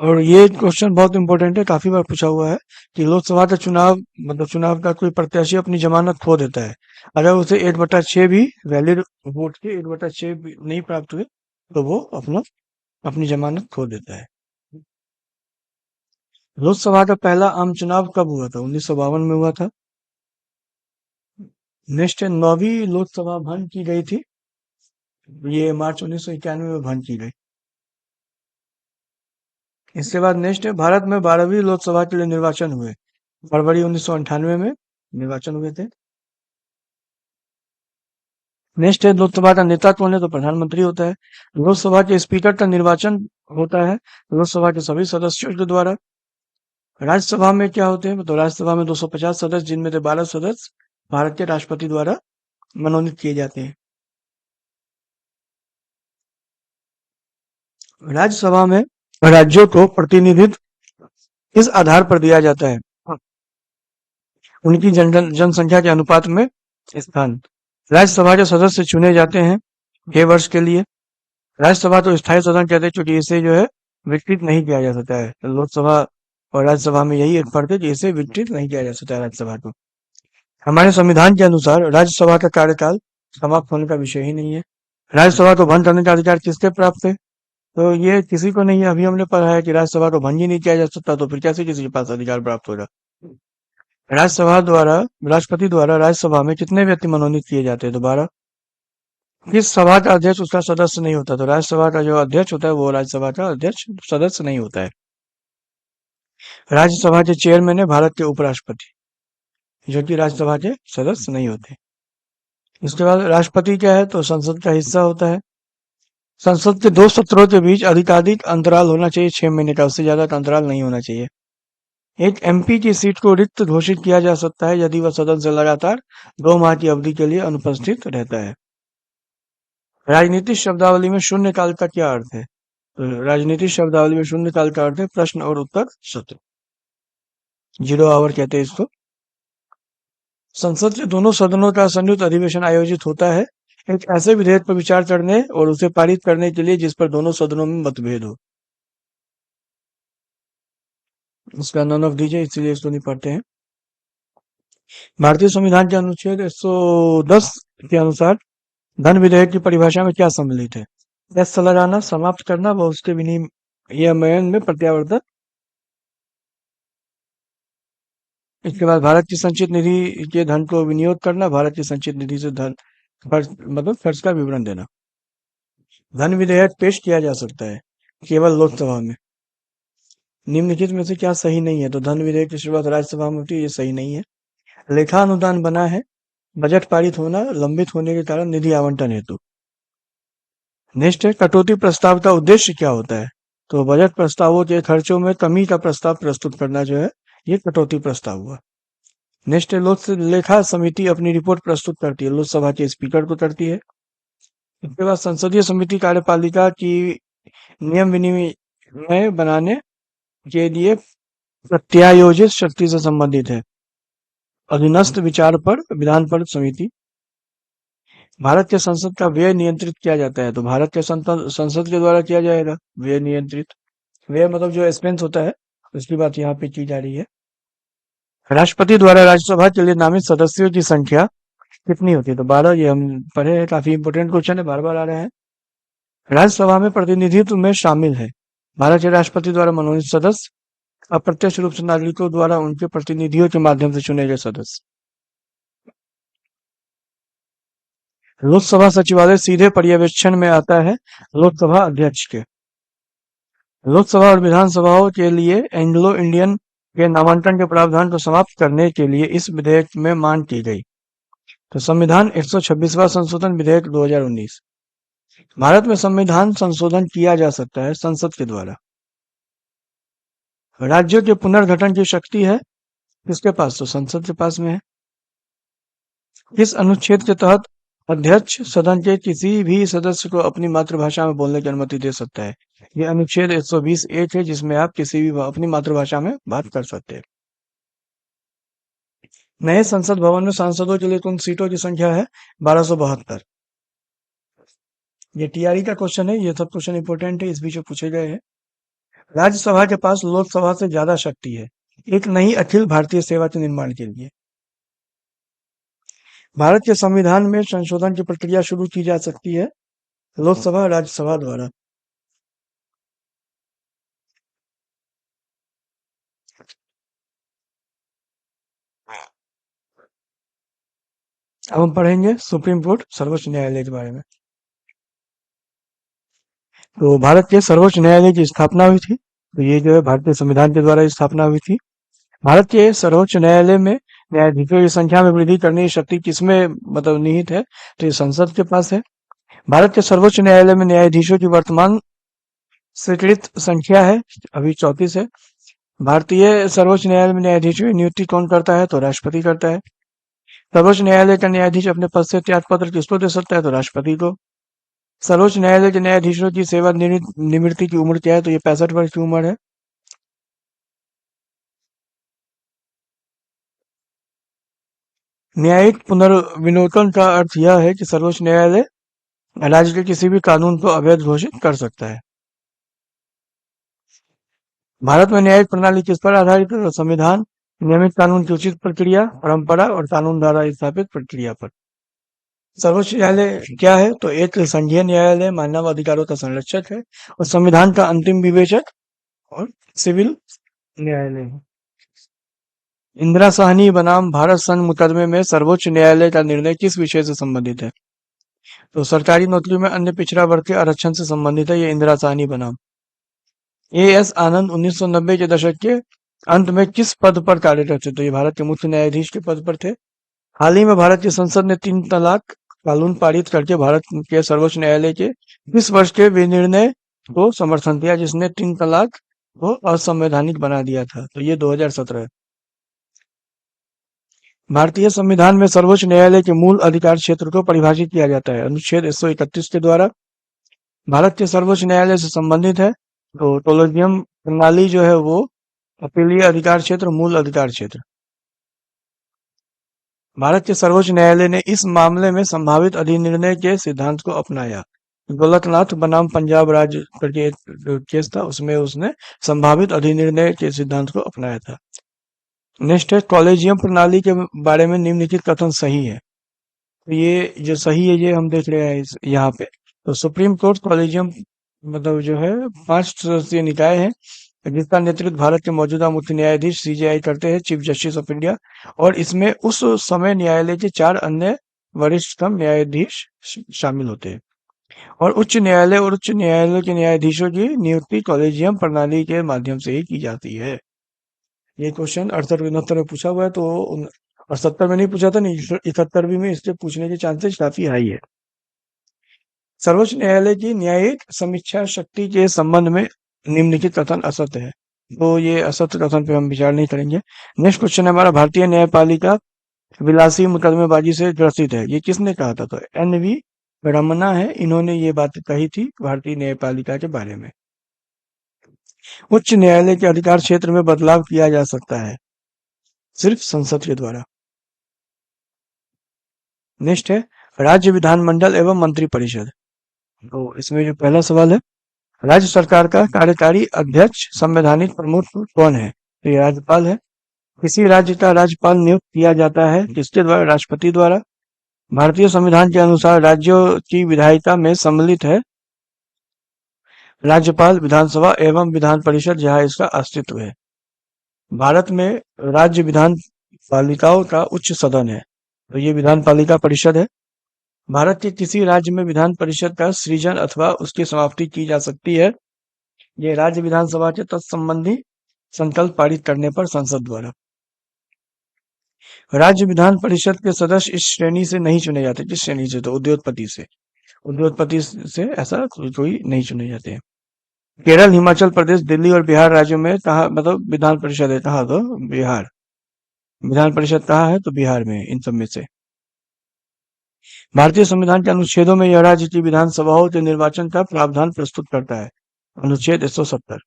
और ये क्वेश्चन बहुत इंपॉर्टेंट है, काफी बार पूछा हुआ है कि लोकसभा का चुनाव, मतलब चुनाव का कोई प्रत्याशी अपनी जमानत खो देता है, अगर उसे 8/6 भी वैलिड वोट के 8/6 भी नहीं प्राप्त हुए, तो वो अपनी जमानत खो देता है। लोकसभा का पहला आम चुनाव कब हुआ था? 1952 में हुआ था। नेक्स्ट है 9वीं लोकसभा भंग की गई थी, ये मार्च 1991 में भंग की गई। इसके बाद नेक्स्ट है भारत में 12वीं लोकसभा के लिए निर्वाचन हुए, फरवरी 1998 में निर्वाचन हुए थे। नेक्स्ट है लोकसभा का नेता कौन है? तो प्रधानमंत्री होता है। लोकसभा के स्पीकर का निर्वाचन होता है लोकसभा के सभी सदस्यों के द्वारा। राज्यसभा में क्या होते हैं? तो राज्यसभा में 250 सदस्य, जिनमें से 12 सदस्य भारत के राष्ट्रपति द्वारा मनोनीत किए जाते हैं। राज्यसभा में राज्यों को प्रतिनिधित्व किस आधार पर दिया जाता है? उनकी जनसंख्या के अनुपात में स्थान। राज्यसभा के सदस्य चुने जाते हैं 6 वर्ष के लिए। राज्यसभा तो स्थायी सदन कहते हैं, क्योंकि इसे जो है विकृत नहीं किया जा सकता है। लोकसभा और राज्यसभा में यही एक फर्क है कि इसे विकृत नहीं किया जा सकता है राज्यसभा को। हमारे संविधान के अनुसार राज्यसभा का कार्यकाल समाप्त होने का विषय ही नहीं है। राज्यसभा को भंग करने का अधिकार किसके प्राप्त है? तो ये किसी को नहीं है। अभी हमने पढ़ा है कि राज्यसभा को भंग ही नहीं किया जा सकता, तो फिर कैसे किसी के पास अधिकार प्राप्त होगा? राज्यसभा द्वारा राष्ट्रपति द्वारा राज्यसभा में कितने व्यक्ति मनोनीत किए जाते हैं? दोबारा किस सभा का अध्यक्ष उसका सदस्य नहीं होता? तो राज्यसभा का जो अध्यक्ष होता है वो राज्यसभा का अध्यक्ष सदस्य नहीं होता है। राज्यसभा के चेयरमैन है भारत के उपराष्ट्रपति, जो कि राज्यसभा के सदस्य नहीं होते। इसके बाद राष्ट्रपति क्या है? तो संसद का हिस्सा होता है। संसद के दो सत्रों के बीच अधिकाधिक अंतराल होना चाहिए 6 महीने का, उससे ज्यादा का अंतराल नहीं होना चाहिए। एक एमपी की सीट को रिक्त घोषित किया जा सकता है यदि वह सदन से लगातार 2 माह की अवधि के लिए अनुपस्थित रहता है। राजनीतिक शब्दावली में शून्य काल का क्या अर्थ है? तो राजनीतिक शब्दावली में शून्य काल का अर्थ है प्रश्न और उत्तर सत्र, 0 आवर कहते हैं इसको। संसद के दोनों सदनों का संयुक्त अधिवेशन आयोजित होता है एक ऐसे विधेयक पर विचार करने और उसे पारित करने के लिए जिस पर दोनों सदनों में मतभेद हो। इसका नन ऑफ दीजिए, इसलिए इसको नहीं पढ़ते हैं। भारतीय संविधान के अनुच्छेद 110 के अनुसार धन विधेयक की परिभाषा में क्या सम्मिलित है? टैक्स लगाना, समाप्त करना व उसके विनियमन में प्रत्यावर्तन। इसके बाद भारत की संचित निधि के धन को विनियोग करना, भारत की संचित निधि से धन खर्च मतलब खर्च का विवरण देना। धन विधेयक पेश किया जा सकता है केवल लोकसभा में। निम्नलिखित में से क्या सही नहीं है? तो धन विधेयक की शुरुआत राज्यसभा में होती है, ये सही नहीं है। लेखा अनुदान बना है बजट पारित होना लंबित होने के कारण निधि आवंटन हेतु। नेक्स्ट है कटौती प्रस्ताव का उद्देश्य क्या होता है? तो बजट प्रस्तावों के खर्चों में कमी का प्रस्ताव प्रस्तुत करना जो है ये कटौती प्रस्ताव हुआ। नेक्स्ट है लोक लेखा समिति अपनी रिपोर्ट प्रस्तुत करती है, लोकसभा के स्पीकर को करती है। इसके बाद संसदीय समिति कार्यपालिका की नियम विनिमय बनाने के लिए प्रत्यायोजित शक्ति से संबंधित है। अधीनस्थ विचार पर विधान पर समिति। भारत के संसद का व्यय नियंत्रित किया जाता है, तो भारत के संसद के द्वारा किया जाएगा व्यय नियंत्रित। व्यय मतलब जो एक्सपेंस होता है उसकी बात यहाँ पे की जा रही है। राष्ट्रपति द्वारा राज्यसभा के लिए नामित सदस्यों की संख्या कितनी होती है? तो 12, ये हम पढ़े हैं, काफी इंपोर्टेंट क्वेश्चन है, बार बार आ रहा है। राज्यसभा में प्रतिनिधित्व में शामिल है भारत के राष्ट्रपति द्वारा मनोनीत सदस्य, अप्रत्यक्ष रूप से नागरिकों द्वारा उनके प्रतिनिधियों के माध्यम से चुने गए सदस्य। लोकसभा सचिवालय सीधे पर्यवेक्षण में आता है लोकसभा अध्यक्ष के। लोकसभा और विधानसभाओं के लिए एंग्लो इंडियन के नामांकन के प्रावधान को समाप्त करने के लिए इस विधेयक में मांग की गई। तो संविधान 126वां संशोधन विधेयक 2019। भारत में संविधान संशोधन किया जा सकता है संसद के द्वारा। राज्यों के पुनर्गठन की शक्ति है किसके पास? तो संसद के पास में है। इस अनुच्छेद के तहत अध्यक्ष सदन के किसी भी सदस्य को अपनी मातृभाषा में बोलने की अनुमति दे सकता है। ये अनुच्छेद 120(1) है जिसमें आप किसी भी अपनी मातृभाषा में बात कर सकते हैं। नए संसद भवन में सांसदों के लिए कुल सीटों की संख्या है 1272। ये टीआरई का क्वेश्चन है, ये सब क्वेश्चन इंपोर्टेंट है, इस बीच में पूछे गए हैं। राज्यसभा के पास लोकसभा से ज्यादा शक्ति है एक नई अखिल भारतीय सेवा के निर्माण के लिए। भारत के संविधान में संशोधन की प्रक्रिया शुरू की जा सकती है लोकसभा और राज्यसभा द्वारा। अब हम पढ़ेंगे सुप्रीम कोर्ट सर्वोच्च न्यायालय के बारे में। तो भारत के सर्वोच्च न्यायालय की स्थापना हुई थी, तो ये जो है भारतीय संविधान के द्वारा स्थापना हुई थी। भारत के सर्वोच्च न्यायालय में न्यायाधीशों की संख्या में वृद्धि करने की शक्ति किसमें मतलब निहित है? तो ये संसद के पास है। भारत के सर्वोच्च न्यायालय में न्यायाधीशों की वर्तमान स्वीकृत संख्या है अभी 34 है। भारतीय सर्वोच्च न्यायालय में न्यायाधीशों की नियुक्ति कौन करता है? तो राष्ट्रपति करता है। सर्वोच्च न्यायालय का न्यायाधीश अपने पद से त्यागपत्र किसको दे सकता है? तो राष्ट्रपति को। सर्वोच्च न्यायालय के न्यायाधीशों की सेवानिवृत्ति की उम्र क्या है? तो ये 65 वर्ष की उम्र है। न्यायिक पुनर्विलोकन का अर्थ यह है कि सर्वोच्च न्यायालय राज्य के किसी भी कानून को अवैध घोषित कर सकता है। भारत में न्यायिक प्रणाली किस पर आधारित है? तो संविधान, नियमित कानून की उचित प्रक्रिया, परंपरा और कानून द्वारा स्थापित प्रक्रिया पर। सर्वोच्च न्यायालय क्या है? तो एक संघीय न्यायालय मानव अधिकारों का संरक्षक है और संविधान का अंतिम विवेचक और सिविल न्यायालय है। इंदिरा साहनी बनाम भारत संघ मुकदमे में सर्वोच्च न्यायालय का निर्णय किस विषय से संबंधित है? तो सरकारी नौकरी में अन्य पिछड़ा वर्ग के आरक्षण से संबंधित है, ये इंदिरा साहनी बनाम। ए एस आनंद 1990 के दशक के अंत में किस पद पर कार्यरत थे? तो ये भारत के मुख्य न्यायाधीश के पद पर थे। हाल ही में भारत की संसद ने 3 तलाक कानून पारित करके भारत के सर्वोच्च न्यायालय के किस वर्ष के विनिर्णय को समर्थन दिया, जिसने 3 तलाक को असंवैधानिक बना दिया था? तो ये 2017। भारतीय संविधान में सर्वोच्च न्यायालय के मूल अधिकार क्षेत्र को परिभाषित किया जाता है अनुच्छेद 131 के द्वारा। भारत के सर्वोच्च न्यायालय से संबंधित है तो टोलोजियम प्रणाली जो है वो अपीलीय अधिकार क्षेत्र, मूल अधिकार क्षेत्र। भारत के सर्वोच्च न्यायालय ने इस मामले में संभावित अधिनिर्णय के सिद्धांत को अपनाया। गोलकनाथ बनाम पंजाब राज्य करके एक केस था, उसमें उसने संभावित अधिनिर्णय के सिद्धांत को अपनाया था। नेक्स्ट है, कॉलेजियम प्रणाली के बारे में निम्नलिखित कथन सही है? तो ये जो सही है ये हम देख रहे हैं यहाँ पे। तो सुप्रीम कोर्ट कॉलेजियम मतलब जो है 5 सदस्यीय निकाय है जिसका नेतृत्व भारत के मौजूदा मुख्य न्यायाधीश सीजेआई करते हैं, चीफ जस्टिस ऑफ इंडिया। और इसमें उस समय न्यायालय के 4 अन्य वरिष्ठतम न्यायाधीश शामिल होते हैं। और उच्च न्यायालय और उच्च न्यायालय के न्यायाधीशों की नियुक्ति कॉलेजियम प्रणाली के माध्यम से ही की जाती है। ये क्वेश्चन 68-69 में पूछा हुआ है, तो और 70 में नहीं पूछा था, नहीं 71वीं में इसके पूछने के चांसेस काफी हाई है। सर्वोच्च न्यायालय की न्यायिक समीक्षा शक्ति के संबंध में निम्नलिखित कथन असत्य है। तो ये असत्य कथन पे हम विचार नहीं करेंगे। नेक्स्ट क्वेश्चन है हमारा, भारतीय न्यायपालिका विलासी मुकदमेबाजी से ग्रसित है, ये किसने कहा था? तो एन वी रमन्ना है, इन्होंने ये बात कही थी भारतीय न्यायपालिका के बारे में। उच्च न्यायालय के अधिकार क्षेत्र में बदलाव किया जा सकता है सिर्फ संसद के द्वारा। नेक्स्ट है, राज्य विधानमंडल एवं मंत्रिपरिषद। तो इसमें जो पहला सवाल है, राज्य सरकार का कार्यकारी अध्यक्ष संवैधानिक प्रमुख कौन है? तो ये राज्यपाल है। किसी राज्य का राज्यपाल नियुक्त किया जाता है किसके द्वारा? राष्ट्रपति द्वारा। भारतीय संविधान के अनुसार राज्यों की विधायिका में सम्मिलित है राज्यपाल, विधानसभा एवं विधान परिषद जहां इसका अस्तित्व है। भारत में राज्य विधान पालिकाओं का उच्च सदन है, तो ये विधान पालिका परिषद है। भारत के किसी राज्य में विधान परिषद का सृजन अथवा उसकी समाप्ति की जा सकती है, ये राज्य विधानसभा के तत्संबंधी संकल्प पारित करने पर संसद द्वारा। राज्य विधान परिषद के सदस्य इस श्रेणी से नहीं चुने जाते। किस श्रेणी से? तो उद्योगपति से। उद्योगपति से ऐसा कोई नहीं चुने जाते हैं। केरल, हिमाचल प्रदेश, दिल्ली और बिहार राज्यों में कहा मतलब विधान परिषद है, कहा? तो बिहार। विधान परिषद कहाँ है? तो बिहार में, इन सब में से। भारतीय संविधान के अनुच्छेदों में यह राज्य की विधानसभाओं के निर्वाचन का प्रावधान प्रस्तुत करता है, अनुच्छेद 170।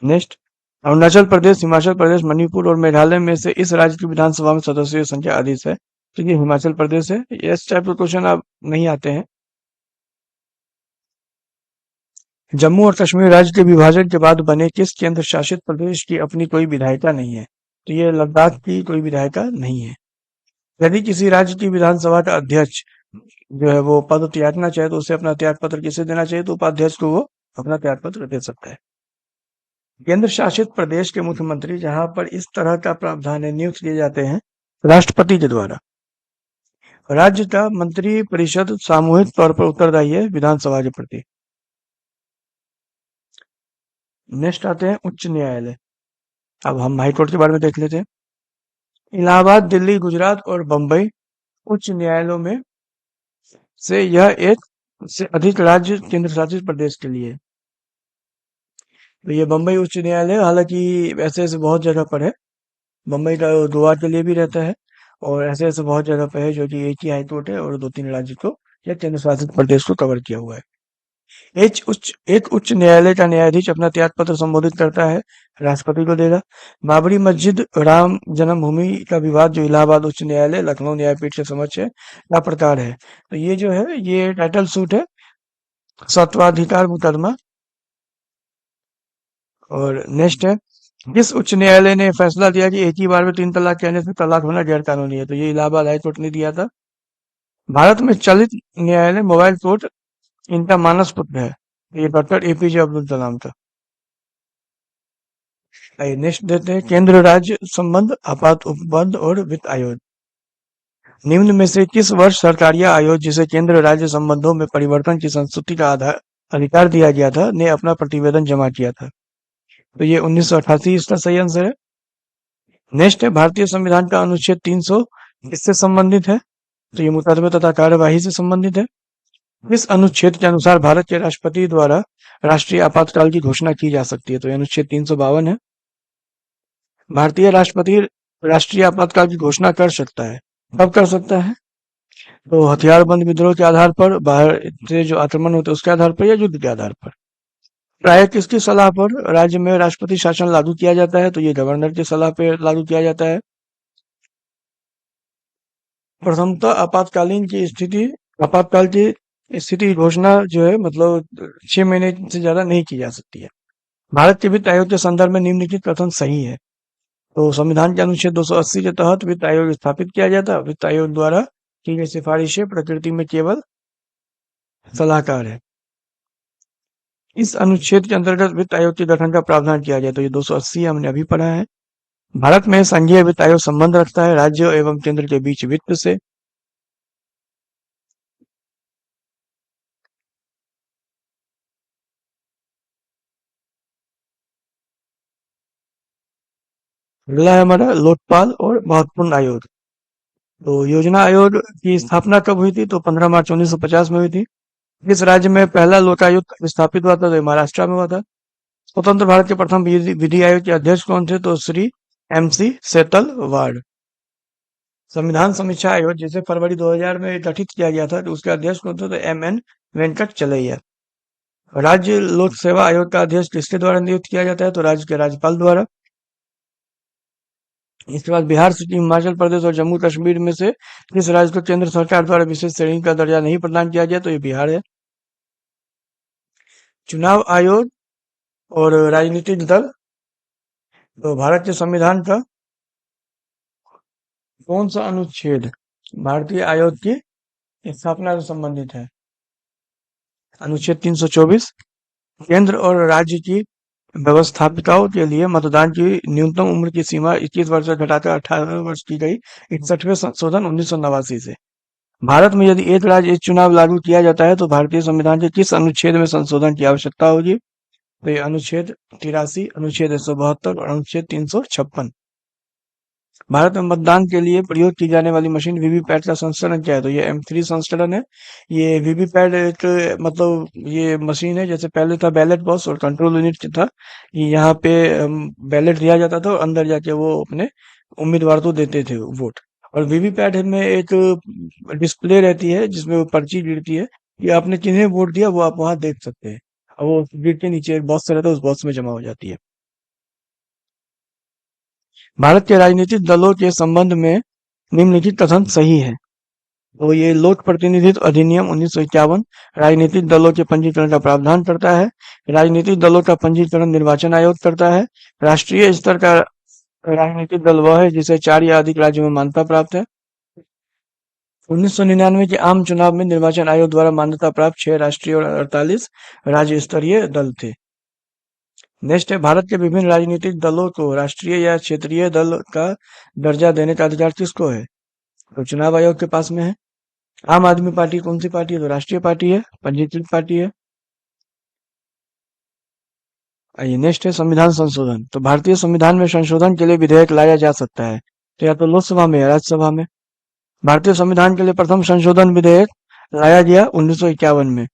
नेक्स्ट, अरुणाचल प्रदेश, हिमाचल प्रदेश, मणिपुर और मेघालय में से इस राज्य की विधानसभा में सदस्यों की संख्या अधिक है, तो ये हिमाचल प्रदेश है। इस टाइप के क्वेश्चन अब नहीं आते हैं। जम्मू और कश्मीर राज्य के विभाजन के बाद बने किस केंद्र शासित प्रदेश की अपनी कोई विधायिका नहीं है? तो ये लद्दाख की कोई विधायिका नहीं है। यदि किसी राज्य की विधानसभा का अध्यक्ष जो है वो पद त्यागना चाहे तो उसे अपना त्याग पत्र किसे देना चाहिए? तो उपाध्यक्ष को वो अपना त्याग पत्र दे सकता है। केंद्र शासित प्रदेश के मुख्यमंत्री जहां पर इस तरह का प्रावधान है नियुक्त किए जाते हैं राष्ट्रपति के द्वारा। राज्य का मंत्री परिषद सामूहिक तौर पर उत्तरदायी है विधानसभा के प्रति। नेक्स्ट आते हैं उच्च न्यायालय। अब हम हाईकोर्ट के बारे में देख लेते हैं। इलाहाबाद, दिल्ली, गुजरात और बंबई उच्च न्यायालयों में से यह एक से अधिक राज्य केंद्र शासित प्रदेश के लिए। तो ये बंबई उच्च न्यायालय, हालांकि ऐसे ऐसे बहुत जगह पर है। बंबई का गोवा के लिए भी रहता है और ऐसे ऐसे बहुत जगह पे है जो कि एक ही हाईकोर्ट है और 2-3 राज्य को या केंद्र शासित प्रदेश को कवर किया हुआ है। एक उच्च न्यायालय का न्यायाधीश अपना त्याग पत्र संबोधित करता है राष्ट्रपति को देगा। बाबरी मस्जिद राम जन्मभूमि का विवाद जो इलाहाबाद उच्च न्यायालय लखनऊ न्यायपीठ के समक्ष है, क्या प्रकार है? तो ये जो है ये टाइटल सूट है, सत्वाधिकार मुकदमा। और नेक्स्ट है, जिस उच्च न्यायालय ने फैसला दिया कि एक ही बार में 3 तलाक कहने से तलाक होना गैर कानूनी है? तो ये इलाहाबाद हाईकोर्ट ने दिया था। भारत में चलित न्यायालय मोबाइल कोर्ट इनका मानस पुत्र है, ये डॉक्टर एपीजे अब्दुल कलाम था। नेक्स्ट देते हैं, केंद्र राज्य संबंध, आपात उपबंध और वित्त आयोग। निम्न में से किस वर्ष सरकार या आयोग जिसे केंद्र राज्य संबंधों में परिवर्तन की संस्तुति का आधार अधिकार दिया गया था ने अपना प्रतिवेदन जमा किया था? तो ये 1988 इसका सही आंसर है। नेक्स्ट है, भारतीय संविधान का अनुच्छेद 300 किससे संबंधित है? तो ये मुकदमे तथा कार्यवाही से संबंधित है। इस अनुच्छेद के अनुसार भारत के राष्ट्रपति द्वारा राष्ट्रीय आपातकाल की घोषणा की जा सकती है। तो ये अनुच्छेद 352 है। भारतीय राष्ट्रपति राष्ट्रीय आपातकाल की घोषणा कर सकता है। कब कर सकता है? तो हथियारबंद विद्रोह के आधार पर, बाहर से जो आक्रमण होते हैं उसके आधार पर, या युद्ध के आधार पर। प्राय किसकी सलाह पर राज्य में राष्ट्रपति शासन लागू किया जाता है? तो ये गवर्नर की सलाह पर लागू किया जाता है। प्रथमतः आपातकाल की स्थिति की घोषणा जो है, मतलब 6 महीने से ज्यादा नहीं की जा सकती है। भारत के वित्त आयोग के संदर्भ में निम्नलिखित कथन सही है? तो संविधान के अनुच्छेद 280 के तहत वित्त आयोग स्थापित किया जाता है। वित्त आयोग द्वारा की गई सिफारिशें प्रकृति में केवल सलाहकार है। इस अनुच्छेद के अंतर्गत वित्त आयोग के गठन का प्रावधान किया गया। तो ये 280 हमने अभी पढ़ा है। भारत में संघीय वित्त आयोग संबंध रखता है राज्य एवं केंद्र के बीच वित्त से। अगला है हमारा लोकपाल और महत्वपूर्ण आयोग। तो योजना आयोग की स्थापना कब हुई थी? तो 15 मार्च 1950 में हुई थी। किस राज्य में पहला लोकायुक्त स्थापित हुआ था? तो ये महाराष्ट्र में हुआ था। स्वतंत्र भारत के प्रथम विधि आयोग के अध्यक्ष कौन थे? तो श्री MC सेतलवाड। संविधान समीक्षा आयोग जिसे फरवरी 2000 में गठित किया गया था, तो उसके अध्यक्ष कौन थे? तो MN वेंकटचलैया। राज्य लोक सेवा आयोग का अध्यक्ष किसके द्वारा नियुक्त किया जाता है? तो राज्य के राज्यपाल द्वारा। इसके बाद बिहार, सिक्किम, हिमाचल प्रदेश और जम्मू कश्मीर में से किस राज्य को केंद्र सरकार द्वारा विशेष श्रेणी का दर्जा नहीं प्रदान किया गया? तो ये बिहार है। चुनाव आयोग और राजनीतिक दल, तो भारत के संविधान का कौन सा अनुच्छेद भारतीय आयोग की स्थापना से संबंधित है? अनुच्छेद 324। केंद्र और राज्य की व्यवस्थापिकाओं के लिए मतदान की न्यूनतम उम्र की सीमा 21 वर्ष से घटाकर 18 वर्ष की गई। 61वें संशोधन 1989 से। भारत में यदि एक राज्य एक चुनाव लागू किया जाता है तो भारतीय संविधान के किस अनुच्छेद में संशोधन की आवश्यकता होगी? तो ये अनुच्छेद 83, अनुच्छेद 172 और अनुच्छेद 356। भारत में मतदान के लिए प्रयोग की जाने वाली मशीन वीवीपैट का संस्करण क्या है? तो ये M3 संस्करण है। ये वीवीपैट एक, मतलब ये मशीन है, जैसे पहले था बैलेट बॉक्स और कंट्रोल यूनिट था। ये यहाँ पे बैलेट दिया जाता था और अंदर जाके वो अपने उम्मीदवार को देते थे वोट। और वीवीपैट में एक डिस्प्ले रहती है जिसमें वो पर्ची गिरती है कि आपने किन्हें वोट दिया, वो आप वहां देख सकते हैं। और वो गिर के नीचे एक बॉक्स रहता है, उस बॉक्स में जमा हो जाती है। भारत के राजनीतिक दलों के संबंध में निम्नलिखित कथन सही है? तो ये लोक प्रतिनिधित्व अधिनियम 1951 राजनीतिक दलों के पंजीकरण का प्रावधान करता है। राजनीतिक दलों का पंजीकरण निर्वाचन आयोग करता है। राष्ट्रीय स्तर का राजनीतिक दल वह है जिसे 4 या अधिक राज्यों में मान्यता प्राप्त है। 1999 के आम चुनाव में निर्वाचन आयोग द्वारा मान्यता प्राप्त 6 राष्ट्रीय और 48 राज्य स्तरीय दल थे। नेक्स्ट है, भारत के विभिन्न राजनीतिक दलों को राष्ट्रीय या क्षेत्रीय दल का दर्जा देने का अधिकार किसको है? तो चुनाव आयोग के पास में है। आम आदमी पार्टी कौन सी पार्टी है? तो राष्ट्रीय पार्टी है, पंजीकृत पार्टी है। आइए नेक्स्ट है संविधान संशोधन। तो भारतीय संविधान में संशोधन के लिए विधेयक लाया जा सकता है, तो या तो लोकसभा में या राज्यसभा में। भारतीय संविधान के लिए प्रथम संशोधन विधेयक लाया गया 1951 में।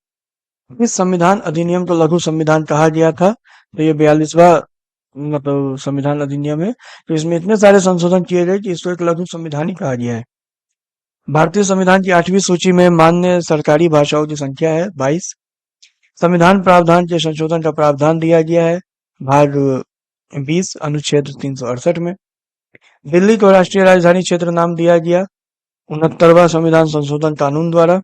इस संविधान अधिनियम को लघु संविधान कहा गया था। तो ये 42वां मतलब संविधान अधिनियम है। तो इसमें इतने सारे संशोधन किए गए कि इसको एक लघु संविधान ही कहा गया है। भारतीय संविधान की 8वीं सूची में मान्य सरकारी भाषाओं की संख्या है 22। संविधान प्रावधान के संशोधन का प्रावधान दिया गया है भाग 20 अनुच्छेद 368 में। दिल्ली को राष्ट्रीय राजधानी क्षेत्र नाम दिया गया 69वां संविधान संशोधन कानून द्वारा।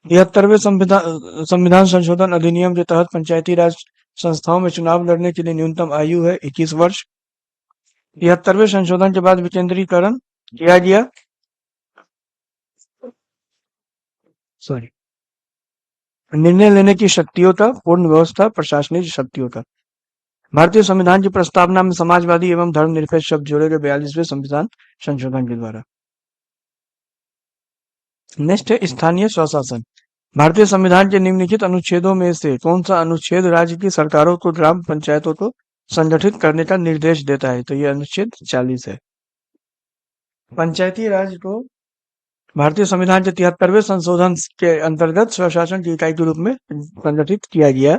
73वें संविधान संशोधन अधिनियम के तहत पंचायती राज संस्थाओं में चुनाव लड़ने के लिए न्यूनतम आयु है 21 वर्ष। 73वें संशोधन के बाद विकेंद्रीकरण किया गया, सॉरी, निर्णय लेने की शक्तियों का, पूर्ण व्यवस्था प्रशासनिक शक्तियों का। भारतीय संविधान की प्रस्तावना में समाजवादी एवं धर्मनिरपेक्ष शब्द जोड़े गए 42वें संविधान संशोधन के द्वारा। नेक्स्ट है स्थानीय स्वशासन। भारतीय संविधान के निम्नलिखित अनुच्छेदों में से कौन सा अनुच्छेद राज्य की सरकारों को ग्राम पंचायतों को संगठित करने का निर्देश देता है? तो ये अनुच्छेद 40 है। पंचायती राज को भारतीय संविधान के 73वें संशोधन के अंतर्गत स्वशासन की इकाई के रूप में संगठित किया गया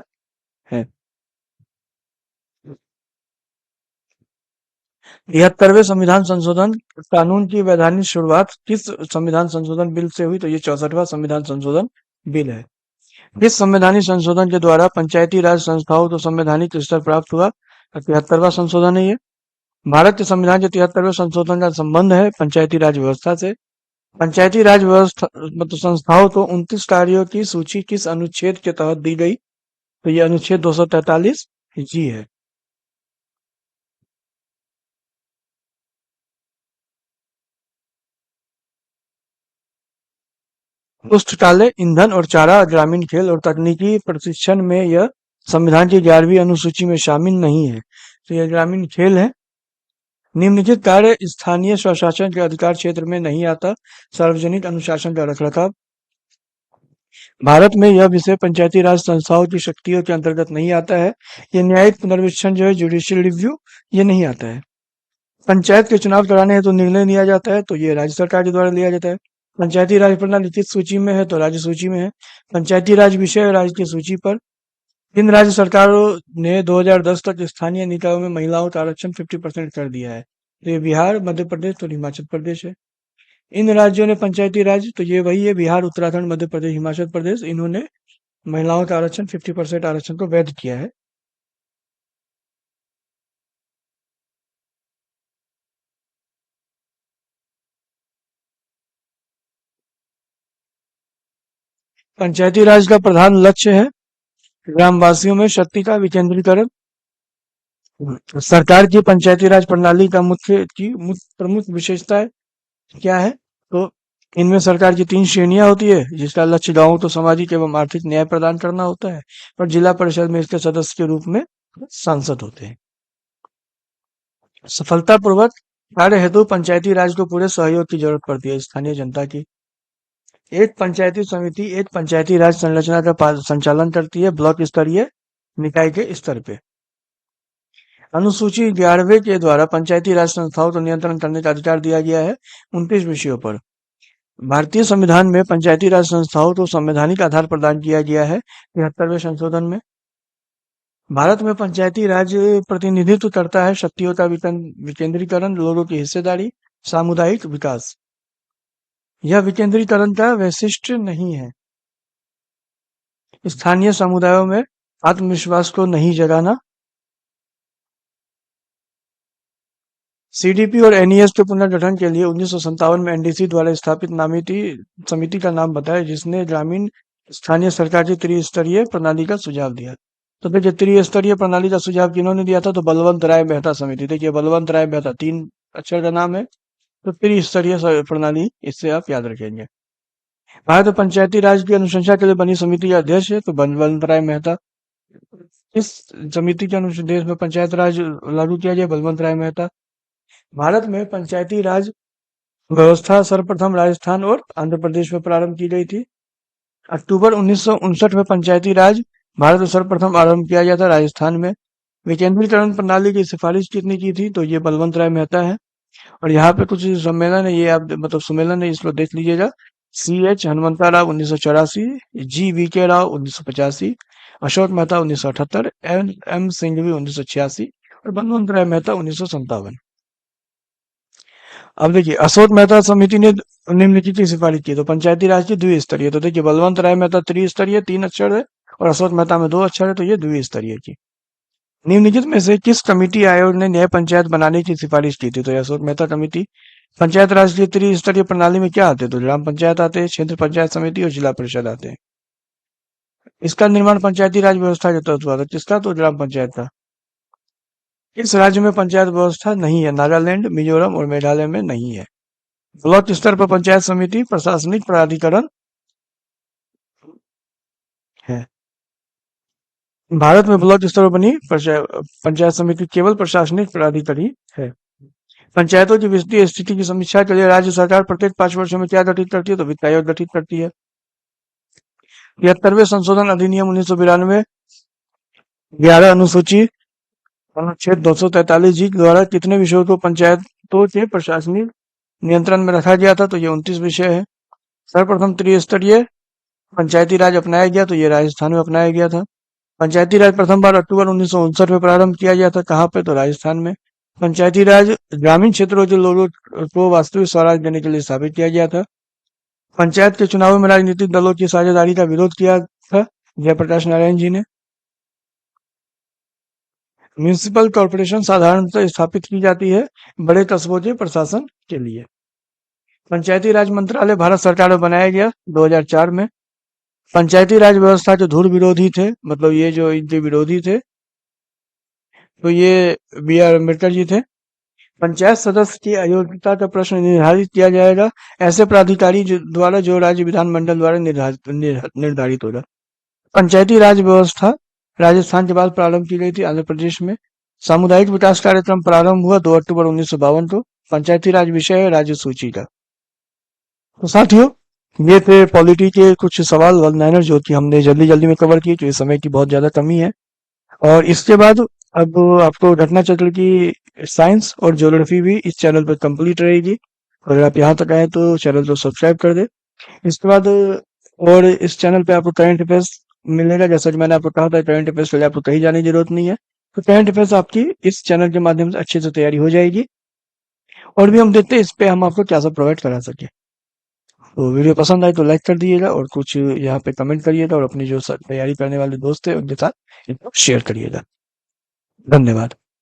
है। 73वें संविधान संशोधन कानून की वैधानिक शुरुआत किस संविधान संशोधन बिल से हुई? तो ये 64वां संविधान संशोधन बिल है। किस संवैधानिक संशोधन के द्वारा पंचायती राज संस्थाओं को संवैधानिक स्तर प्राप्त हुआ? 73वां संशोधन है ये। भारत के संविधान के 73वें संशोधन का संबंध है पंचायती राज व्यवस्था से। पंचायती राज व्यवस्था मतलब संस्थाओं को 29 कार्यों की सूची किस अनुच्छेद के तहत दी गई? तो ये अनुच्छेद 243 जी है। पुस्तकालय, ईंधन और चारा, ग्रामीण खेल और तकनीकी प्रशिक्षण में यह संविधान की 11वीं अनुसूची में शामिल नहीं है। तो यह ग्रामीण खेल है। निम्नलिखित कार्य स्थानीय स्वशासन के अधिकार क्षेत्र में नहीं आता। सार्वजनिक अनुशासन का रखरखाव। भारत में यह विषय पंचायती राज संस्थाओं की शक्तियों के अंतर्गत नहीं आता है। ये न्यायिक पुनर्वीक्षण जो है जुडिशियल रिव्यू ये नहीं आता है। पंचायत के चुनाव कराने हेतु तो निर्णय लिया जाता है तो ये राज्य सरकार के द्वारा लिया जाता है। पंचायती राज प्रणाली किस सूची में है? तो राज्य सूची में है। पंचायती राज विषय राज्य की सूची पर। इन राज्य सरकारों ने 2010 तक स्थानीय निकायों में महिलाओं का आरक्षण 50% कर दिया है। तो ये बिहार, मध्य प्रदेश और हिमाचल प्रदेश है। इन राज्यों ने पंचायती राज तो ये वही है बिहार, उत्तराखंड, मध्य प्रदेश, हिमाचल प्रदेश, इन्होंने महिलाओं का आरक्षण 50% आरक्षण को वैध किया है। पंचायती राज का प्रधान लक्ष्य है ग्रामवासियों में शक्ति का विकेंद्रीकरण। सरकार की पंचायती राज प्रणाली का प्रमुख विशेषता क्या है? तो इनमें सरकार की 3 श्रेणियां होती है जिसका लक्ष्य गांवों को सामाजिक एवं आर्थिक न्याय प्रदान करना होता है और जिला परिषद में इसके सदस्य के रूप में सांसद होते हैं। सफलतापूर्वक कार्य हेतु पंचायती राज को पूरे सहयोग की जरूरत पड़ती है स्थानीय जनता की। एक पंचायती समिति एक पंचायती राज संरचना का संचालन करती है ब्लॉक स्तरीय निकाय के स्तर पे। अनुसूची 11वें के द्वारा पंचायती राज संस्थाओं को नियंत्रण करने का अधिकार दिया गया है 29 विषयों पर। भारतीय संविधान में पंचायती राज संस्थाओं को संवैधानिक आधार प्रदान किया गया है 73वें संशोधन में। भारत में पंचायती राज प्रतिनिधित्व करता है शक्तियों का विकेंद्रीकरण, लोगों की हिस्सेदारी, सामुदायिक विकास। यह विकेंद्रीकरण का वैशिष्ट नहीं है। स्थानीय समुदायों में आत्मविश्वास को नहीं जगाना। सीडीपी और एनईएस के पुनर्गठन के लिए 1957 में एनडीसी द्वारा स्थापित नामिती समिति का नाम बताया जिसने ग्रामीण स्थानीय सरकार की त्रिस्तरीय प्रणाली का सुझाव दिया। तो देखिए त्रिस्तरीय प्रणाली का सुझाव किन्होंने दिया था? तो बलवंत राय मेहता समिति। देखिए बलवंत राय मेहता 3 अक्षर का नाम है तो त्रिस्तरीय प्रणाली इससे आप याद रखेंगे। भारत पंचायती राज की अनुशंसा के लिए बनी समिति का अध्यक्ष है तो बलवंत राय मेहता। इस समिति के अनुदेश में पंचायत राज लागू किया गया बलवंत राय मेहता। भारत में पंचायती राज व्यवस्था सर्वप्रथम राजस्थान और आंध्र प्रदेश में प्रारंभ की गई थी। अक्टूबर 1959 में पंचायती राज भारत में सर्वप्रथम आरंभ किया गया था राजस्थान में। विकेंद्रीकरण प्रणाली की सिफारिश किसने की थी? तो ये बलवंत राय मेहता है। और यहाँ पे कुछ सम्मेलन है ये आप मतलब सुमेलन है इसको देख लीजिएगा। C.H. Hanumanta Rao 1984, G.V.K. Rao 1985, Ashok Mehta 1978, M. Singhvi 1986 और बलवंत राय मेहता 1957। अब देखिए अशोक मेहता समिति ने निम्नलिखित की सिफारिश की तो पंचायती राज की द्विस्तरीय। तो देखिए बलवंत राय मेहता त्रिस्तरीय 3 अक्षर है और अशोक मेहता में 2 अक्षर है तो ये द्विस्तरीय की। निम्नलिखित में से किस कमेटी आयोग ने न्याय पंचायत बनाने की सिफारिश की थी? तो अशोक मेहता कमेटी। पंचायत राज की त्रिस्तरीय प्रणाली में क्या आते हैं? तो ग्राम पंचायत आते हैं, क्षेत्र पंचायत समिति और जिला परिषद आते हैं। इसका निर्माण पंचायती राज व्यवस्था के तहत हुआ था। किसका? तो ग्राम पंचायत का। इस राज्य में पंचायत व्यवस्था नहीं है। नागालैंड, मिजोरम और मेघालय में नहीं है। ब्लॉक स्तर पर पंचायत समिति प्रशासनिक प्राधिकरण है। भारत में ब्लॉक स्तर पर बनी पंचायत समिति केवल प्रशासनिक प्राधिकारी है। पंचायतों की वित्तीय स्थिति की समीक्षा के लिए राज्य सरकार प्रत्येक 5 वर्षों में क्या गठित करती है? तो वित्त आयोग गठित करती है। 73वें संशोधन अधिनियम 1992 11 अनुसूची अनुच्छेद 243 जी द्वारा कितने विषयों को पंचायतों के प्रशासनिक नियंत्रण में रखा गया था? तो ये 29 विषय है। सर्वप्रथम त्रिस्तरीय पंचायती राज अपनाया गया, तो ये राजस्थान में अपनाया गया था। पंचायती राज प्रथम बार अक्टूबर 1959 में प्रारंभ किया गया था। कहाँ पे? तो राजस्थान में। पंचायती राज ग्रामीण क्षेत्रों के लोगों को वास्तविक स्वराज देने के लिए स्थापित किया गया था। पंचायत के चुनावों में राजनीतिक दलों की साझेदारी का विरोध किया था जयप्रकाश नारायण जी ने। म्यूनिसिपल कॉर्पोरेशन साधारणतः स्थापित की जाती है बड़े कस्बों के प्रशासन के लिए। पंचायती राज मंत्रालय भारत सरकार में बनाया गया 2004 में। पंचायती राज व्यवस्था के धुर विरोधी थे, मतलब ये जो इनके विरोधी थे, तो ये बी आर अम्बेडकर जी थे। पंचायत सदस्य की अयोग्यता का प्रश्न निर्धारित किया जाएगा ऐसे प्राधिकारी द्वारा जो राज्य विधानमंडल द्वारा निर्धारित होगा। पंचायती राज व्यवस्था राजस्थान के बाद प्रारंभ की गई थी आंध्र प्रदेश में। सामुदायिक विकास कार्यक्रम प्रारंभ हुआ 2 अक्टूबर 1952 को। पंचायती राज विषय है राज्य सूची का। तो साथियों, ये थे पॉलिटी के कुछ सवाल वन लाइनर जो कि हमने जल्दी जल्दी में कवर किए, क्योंकि समय की बहुत ज्यादा कमी है। और इसके बाद अब आपको घटना चक्र की साइंस और ज्योग्राफी भी इस चैनल पर कंप्लीट रहेगी। अगर आप यहाँ तक आए तो चैनल को सब्सक्राइब कर दे। इसके बाद और इस चैनल पे आपको करंट अफेयर्स मिलेगा, जैसा कि मैंने आपको कहा था करंट अफेयर्स के लिए आपको कहीं जाने की जरूरत नहीं है। तो करंट अफेयर्स आपकी इस चैनल के माध्यम से अच्छे से तैयारी हो जाएगी। और भी हम देखते हैं इस पे हम आपको क्या सब प्रोवाइड करा सके। तो वीडियो पसंद आए तो लाइक कर दीजिएगा और कुछ यहाँ पे कमेंट करिएगा और अपनी जो तैयारी करने वाले दोस्त हैं उनके साथ इसको शेयर करिएगा। धन्यवाद।